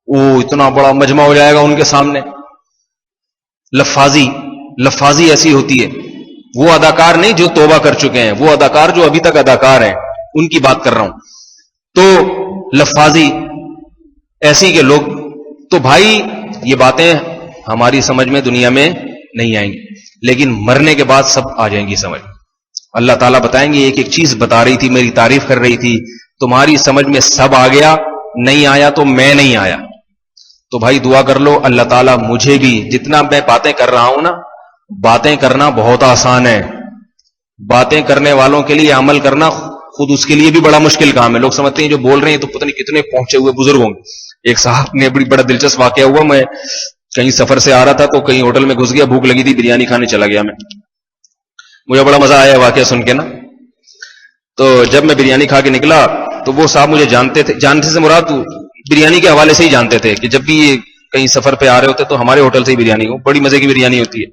وہ اتنا بڑا مجمع ہو جائے گا ان کے سامنے. لفاظی ایسی ہوتی ہے. وہ اداکار نہیں جو توبہ کر چکے ہیں، وہ اداکار جو ابھی تک اداکار ہیں، ان کی بات کر رہا ہوں. تو لفاظی ایسی کے لوگ، تو بھائی یہ باتیں ہماری سمجھ میں دنیا میں نہیں آئیں گی، لیکن مرنے کے بعد سب آ جائیں گی سمجھ. اللہ تعالیٰ بتائیں گے ایک ایک چیز بتا رہی تھی، میری تعریف کر رہی تھی، تمہاری سمجھ میں سب آ گیا، نہیں آیا تو میں نہیں آیا. تو بھائی دعا کر لو اللہ تعالیٰ مجھے بھی، جتنا میں باتیں کر رہا ہوں نا، باتیں کرنا بہت آسان ہے، باتیں کرنے والوں کے لیے عمل کرنا خود اس کے لیے بھی بڑا مشکل کام ہے. لوگ سمجھتے ہیں جو بول رہے ہیں تو پتہ نہیں کتنے پہنچے ہوئے بزرگ ہوں گے. ایک صاحب نے بڑا دلچسپ واقعہ ہوا، میں کہیں سفر سے آ رہا تھا تو کہیں ہوٹل میں گھس گیا، بھوک لگی تھی، بریانی کھانے چلا گیا. مجھے بڑا مزہ آیا واقعہ سن کے نا. تو جب میں بریانی کھا کے نکلا تو وہ صاحب مجھے جانتے سے مراد بریانی کے حوالے سے ہی جانتے تھے کہ جب بھی یہ کہیں سفر پہ آ رہے ہوتے تو ہمارے ہوٹل سے ہی بریانی ہو، بڑی مزے کی بریانی ہوتی ہے.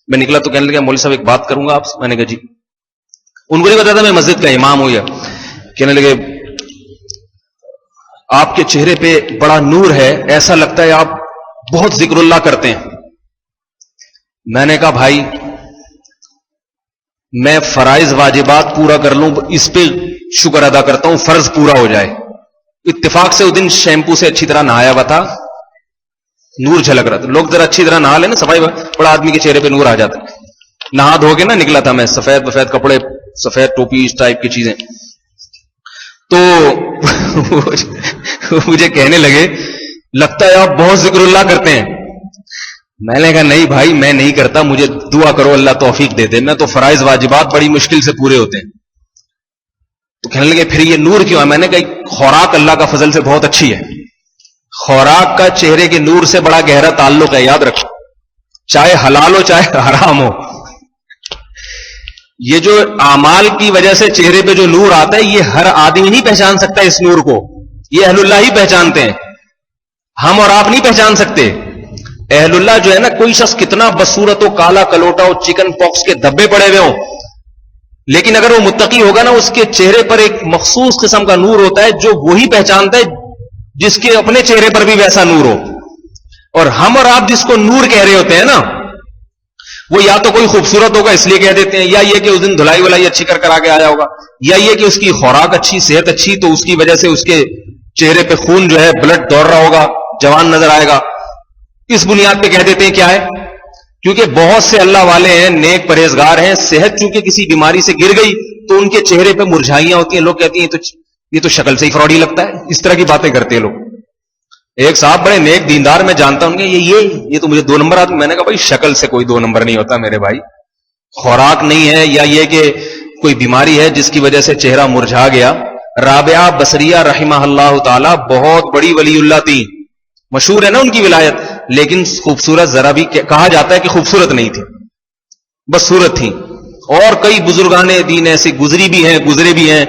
میں نکلا تو کہنے لگا مولوی صاحب ایک بات کروں گا آپ سے. میں نے کہا جی. ان کو نہیں پتا تھا میں مسجد کا امام ہوں. یا کہنے لگے آپ کے چہرے پہ بڑا نور ہے، ایسا لگتا ہے آپ بہت ذکر اللہ کرتے ہیں. میں نے کہا بھائی میں فرائض واجبات پورا کر لوں اس پہ شکر ادا کرتا ہوں، فرض پورا ہو جائے. اتفاق سے اس دن شیمپو سے اچھی طرح نہایا ہوا تھا، نور جھلک رہا تھا. لوگ ذرا اچھی طرح نہا لیں نا، صفائی بڑا آدمی کے چہرے پہ نور آ جاتا ہے. نہا دھو کے نا نکلا تھا میں، سفید کپڑے، سفید ٹوپی، اس ٹائپ کی چیزیں. تو مجھے کہنے لگے لگتا ہے آپ بہت ذکر اللہ کرتے ہیں. میں نے کہا نہیں بھائی میں نہیں کرتا، مجھے دعا کرو اللہ توفیق دے دے، میں تو فرائض واجبات بڑی مشکل سے پورے ہوتے ہیں. تو کہنے لگے پھر یہ نور کیوں ہے؟ میں نے کہا خوراک اللہ کا فضل سے بہت اچھی ہے، خوراک کا چہرے کے نور سے بڑا گہرا تعلق ہے، یاد رکھو، چاہے حلال ہو چاہے حرام ہو. یہ جو اعمال کی وجہ سے چہرے پہ جو نور آتا ہے یہ ہر آدمی نہیں پہچان سکتا اس نور کو، یہ اہل اللہ ہی پہچانتے ہیں، ہم اور آپ نہیں پہچان سکتے. اہل اللہ جو ہے نا، کوئی شخص کتنا بدصورت ہو، کالا کلوٹا ہو، چکن پاکس کے دھبے پڑے ہوئے ہوں، لیکن اگر وہ متقی ہوگا نا، اس کے چہرے پر ایک مخصوص قسم کا نور ہوتا ہے جو وہی پہچانتا ہے جس کے اپنے چہرے پر بھی ویسا نور ہو. اور ہم اور آپ جس کو نور کہہ رہے ہوتے ہیں نا، وہ یا تو کوئی خوبصورت ہوگا اس لیے کہہ دیتے ہیں، یا یہ کہ اس دن دھلائی ولائی اچھی کر آ کے آیا ہوگا، یا یہ کہ اس کی خوراک اچھی، صحت اچھی، تو اس کی وجہ سے اس کے چہرے پہ خون جو ہے بلڈ دوڑ رہا ہوگا، جوان نظر آئے گا. اس بنیاد پہ کہہ دیتے ہیں کیا ہے، کیونکہ بہت سے اللہ والے ہیں، نیک پرہیزگار ہیں، صحت چونکہ کسی بیماری سے گر گئی تو ان کے چہرے پہ مرجھائیاں ہوتی ہیں، لوگ کہتے ہیں یہ تو شکل سے ہی فراڈی لگتا ہے. اس طرح کی باتیں کرتے ہیں لوگ. ایک صاحب بڑے نیک دیندار میں جانتا ہوں، یہ تو مجھے 2 نمبر آدمی. میں نے کہا بھائی شکل سے کوئی 2 نمبر نہیں ہوتا میرے بھائی، خوراک نہیں ہے، یا یہ کہ کوئی بیماری ہے جس کی وجہ سے چہرہ مرجھا گیا. رابعہ بصریہ رحمہ اللہ تعالی بہت بڑی ولی اللہ تھی، مشہور ہے نا ان کی ولایت، لیکن خوبصورت ذرا بھی کہا جاتا ہے کہ خوبصورت نہیں تھی، بس صورت تھی. اور کئی بزرگان دین ایسے گزرے بھی ہیں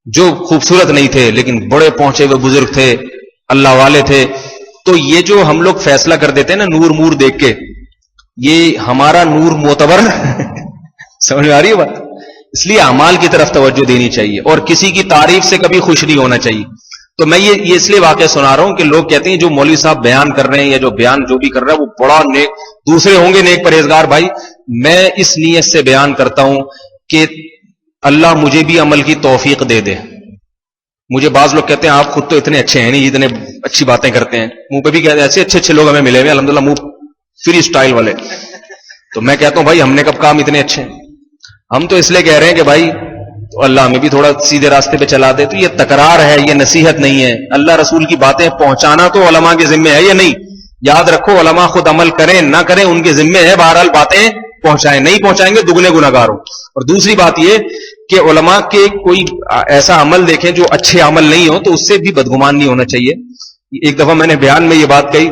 جو خوبصورت نہیں تھے لیکن بڑے پہنچے ہوئے بزرگ تھے، اللہ والے تھے. تو یہ جو ہم لوگ فیصلہ کر دیتے ہیں نا نور مور دیکھ کے، یہ ہمارا نور معتبر سمجھ میں آ رہی ہے بات؟ اس لیے اعمال کی طرف توجہ دینی چاہیے اور کسی کی تعریف سے کبھی خوش نہیں ہونا چاہیے. تو میں یہ اس لیے واقعہ سنا رہا ہوں کہ لوگ کہتے ہیں جو مولوی صاحب بیان کر رہے ہیں یا جو بیان جو بھی کر رہا ہے وہ بڑا نیک، دوسرے ہوں گے نیک پرہیزگار. بھائی میں اس نیت سے بیان کرتا ہوں کہ اللہ مجھے بھی عمل کی توفیق دے دے. مجھے بعض لوگ کہتے ہیں آپ خود تو اتنے اچھے ہیں نہیں، اتنے اچھی باتیں کرتے ہیں، منہ پہ بھی کہتے ہیں ایسے اچھے لوگ ہمیں ملے ہوئے الحمدللہ، منہ فری اسٹائل والے. تو میں کہتا ہوں بھائی ہم نے کب کام اتنے اچھے ہیں؟ ہم تو اس لیے کہہ رہے ہیں کہ بھائی تو اللہ ہمیں بھی تھوڑا سیدھے راستے پہ چلا دے. تو یہ تکرار ہے، یہ نصیحت نہیں ہے. اللہ رسول کی باتیں پہنچانا تو علماء کے ذمہ ہے یا نہیں؟ یاد رکھو علماء خود عمل کریں نہ کریں ان کے ذمہ ہے، بہرحال باتیں پہنچائیں، نہیں پہنچائیں گے دگنے گناہگار ہو. اور دوسری بات یہ کہ علماء کے کوئی ایسا عمل دیکھیں جو اچھے عمل نہیں ہو تو اس سے بھی بدگمان نہیں ہونا چاہیے. ایک دفعہ میں نے بیان میں یہ بات کہی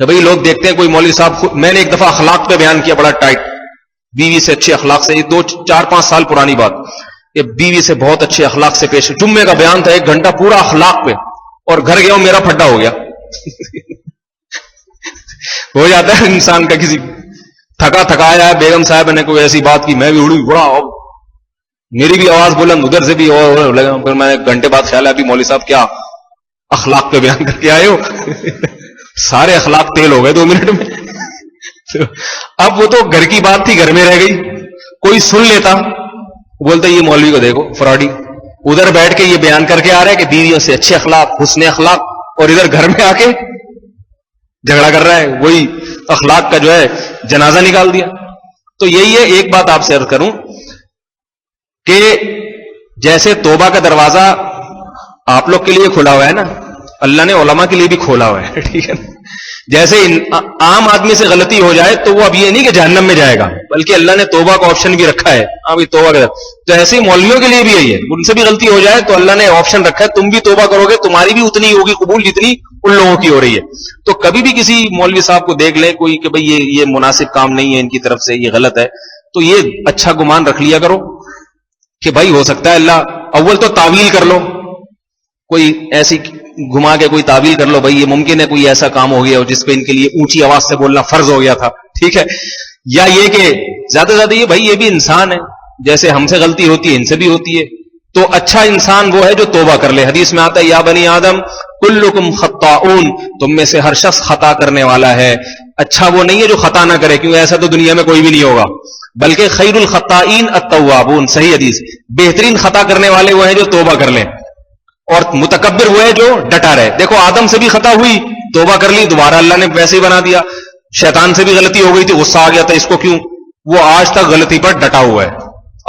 کہ بھئی لوگ دیکھتے ہیں کوئی مولوی صاحب، میں نے ایک دفعہ اخلاق پہ بیان کیا بڑا ٹائٹ، بیوی سے اچھے اخلاق سے، 2-4-5 سال پرانی بات، کہ بیوی سے بہت اچھے اخلاق سے پیش. جمعے کا بیان تھا 1 گھنٹہ پورا اخلاق پہ، اور گھر گیا ہوں میرا پھڈا ہو گیا. ہو جاتا ہے انسان کا، کسی تھکایا ہے، بیگم صاحب نے کوئی ایسی بات کی، میں بھی اڑی بڑا، میری بھی آواز بلند ادھر سے بھی، اور میں 1 گھنٹے بعد خیال ہے ابھی مولوی صاحب کیا اخلاق پہ بیان کر کے آئے ہو سارے اخلاق تیل ہو گئے 2 منٹ میں اب وہ تو گھر کی بات تھی، گھر میں رہ گئی، کوئی سن لیتا، بولتا یہ مولوی کو دیکھو فراڈی، ادھر بیٹھ کے یہ بیان کر کے آ رہا ہے کہ بیویوں سے اچھے اخلاق، حسن اخلاق، اور ادھر گھر میں آ کے جھگڑا کر رہا ہے، وہی اخلاق کا جو ہے جنازہ نکال دیا. تو یہی ہے. ایک بات آپ سے عرض کروں کہ جیسے توبہ کا دروازہ آپ لوگ کے لیے کھلا ہوا ہے نا، اللہ نے علماء کے لیے بھی کھولا ہوا ہے، ٹھیک ہے. جیسے عام آدمی سے غلطی ہو جائے تو وہ اب یہ نہیں کہ جہنم میں جائے گا، بلکہ اللہ نے توبہ کا آپشن بھی رکھا ہے. ہاں بھی توبہ کا، تو ایسے ہی مولویوں کے لیے بھی یہی ہے، ان سے بھی غلطی ہو جائے تو اللہ نے آپشن رکھا ہے، تم بھی توبہ کرو گے تمہاری بھی اتنی ہوگی قبول جتنی ان لوگوں کی ہو رہی ہے. تو کبھی بھی کسی مولوی صاحب کو دیکھ لے کوئی کہ بھئی یہ مناسب کام نہیں ہے ان کی طرف سے، یہ غلط ہے، تو یہ اچھا گمان رکھ لیا کرو کہ بھائی ہو سکتا ہے اللہ، اول تو تعویل کر لو، کوئی ایسی گھما کے کوئی تعویل کر لو، بھائی یہ ممکن ہے کوئی ایسا کام ہو گیا ہو جس پہ ان کے لیے اونچی آواز سے بولنا فرض ہو گیا تھا، ٹھیک ہے. یا یہ کہ زیادہ سے زیادہ یہ بھائی یہ بھی انسان ہے، جیسے ہم سے غلطی ہوتی ہے ان سے بھی ہوتی ہے. تو اچھا انسان وہ ہے جو توبہ کر لے. حدیث میں آتا ہے یا بنی آدم کلکم خطاؤن، تم میں سے ہر شخص خطا کرنے والا ہے. اچھا وہ نہیں ہے جو خطا نہ کرے، کیونکہ ایسا تو دنیا میں کوئی بھی نہیں ہوگا، بلکہ خیر الخطائین التوابون، صحیح حدیث، بہترین خطا کرنے والے وہ ہیں جو توبہ کر لیں، اور متکبر وہ ہے جو ڈٹا رہے. دیکھو آدم سے بھی خطا ہوئی، توبہ کر لی، دوبارہ اللہ نے ویسے ہی بنا دیا. شیطان سے بھی غلطی ہو گئی تھی، غصہ آ گیا تھا، اس کو کیوں، وہ آج تک غلطی پر ڈٹا ہوا ہے،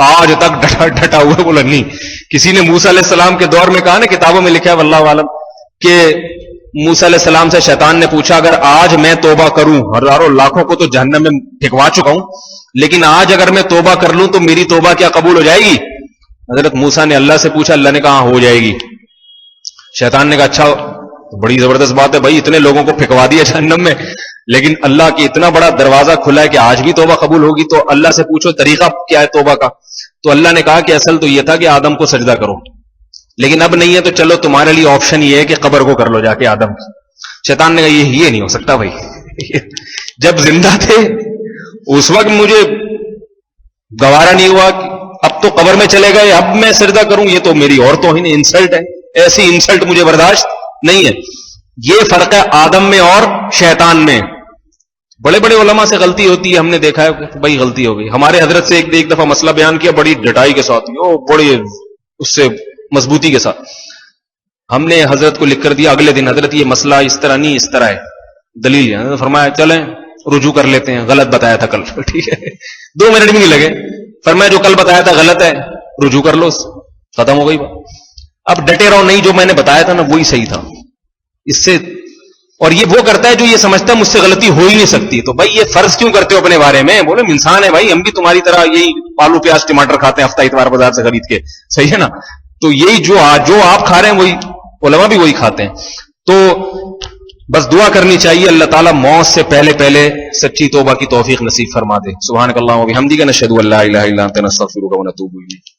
آج تک ڈٹا ہوا ہے. بولا نہیں. کسی نے موسیٰ علیہ السلام کے دور میں کہا نا، کتابوں میں لکھا ہے واللہ عالم، کہ موسیٰ علیہ السلام سے شیطان نے پوچھا اگر آج میں توبہ کروں، ہزاروں لاکھوں کو تو جہنم میں پھینکوا چکا ہوں، لیکن آج اگر میں توبہ کر لوں تو میری توبہ کیا قبول ہو جائے گی؟ حضرت موسیٰ نے اللہ سے پوچھا، اللہ نے کہا ہو جائے گی. شیطان نے کہا اچھا بڑی زبردست بات ہے بھائی، اتنے لوگوں کو پھینکوا دیا جہنم میں، لیکن اللہ کی اتنا بڑا دروازہ کھلا ہے کہ آج بھی توبہ قبول ہوگی، تو اللہ سے پوچھو طریقہ کیا ہے توبہ کا. تو اللہ نے کہا کہ اصل تو یہ تھا کہ آدم کو سجدہ کرو، لیکن اب نہیں ہے تو چلو تمہارے لیے آپشن یہ ہے کہ قبر کو کر لو جا کے آدم کی. شیطان نے کہا یہ نہیں ہو سکتا بھائی جب زندہ تھے اس وقت مجھے گوارا نہیں ہوا، اب تو قبر میں چلے گئے، اب میں سجدہ کروں، یہ تو میری اور توہین انسلٹ ہے، ایسی انسلٹ مجھے برداشت نہیں ہے. یہ فرق ہے آدم میں اور شیطان میں. بڑے بڑے علماء سے غلطی ہوتی ہے، ہم نے دیکھا ہے بھائی غلطی ہو گئی. ہمارے حضرت سے ایک دفعہ مسئلہ بیان کیا بڑی ڈٹائی کے ساتھ، بڑی اس سے مضبوطی کے ساتھ. ہم نے حضرت کو لکھ کر دیا اگلے دن، حضرت یہ مسئلہ اس طرح نہیں اس طرح ہے، دلیل ہے. فرمایا چلیں رجوع کر لیتے ہیں، غلط بتایا تھا کل، ٹھیک ہے. 2 منٹ بھی نہیں لگے، فرمایا جو کل بتایا تھا غلط ہے، رجوع کر لو، ختم ہو گئی بات. اب ڈٹے رہو، نہیں جو میں نے بتایا تھا نا وہی صحیح تھا. اس سے اور یہ وہ کرتا ہے جو یہ سمجھتا ہے مجھ سے غلطی ہو ہی نہیں سکتی. تو بھائی یہ فرض کیوں کرتے ہو اپنے بارے میں؟ بولے انسان ہے بھائی، ہم بھی تمہاری طرح یہی آلو پیاز ٹماٹر کھاتے ہیں ہفتہ اتوار بازار سے خرید کے، صحیح ہے نا. تو یہی جو آپ کھا رہے ہیں وہی علماء بھی وہی کھاتے ہیں. تو بس دعا کرنی چاہیے اللہ تعالیٰ موت سے پہلے سچی توبہ کی توفیق نصیب فرما دے. سبحانک اللہم و بحمدک، نشہد ان لا الہ الا انت، نستغفرک و نتوب الیک.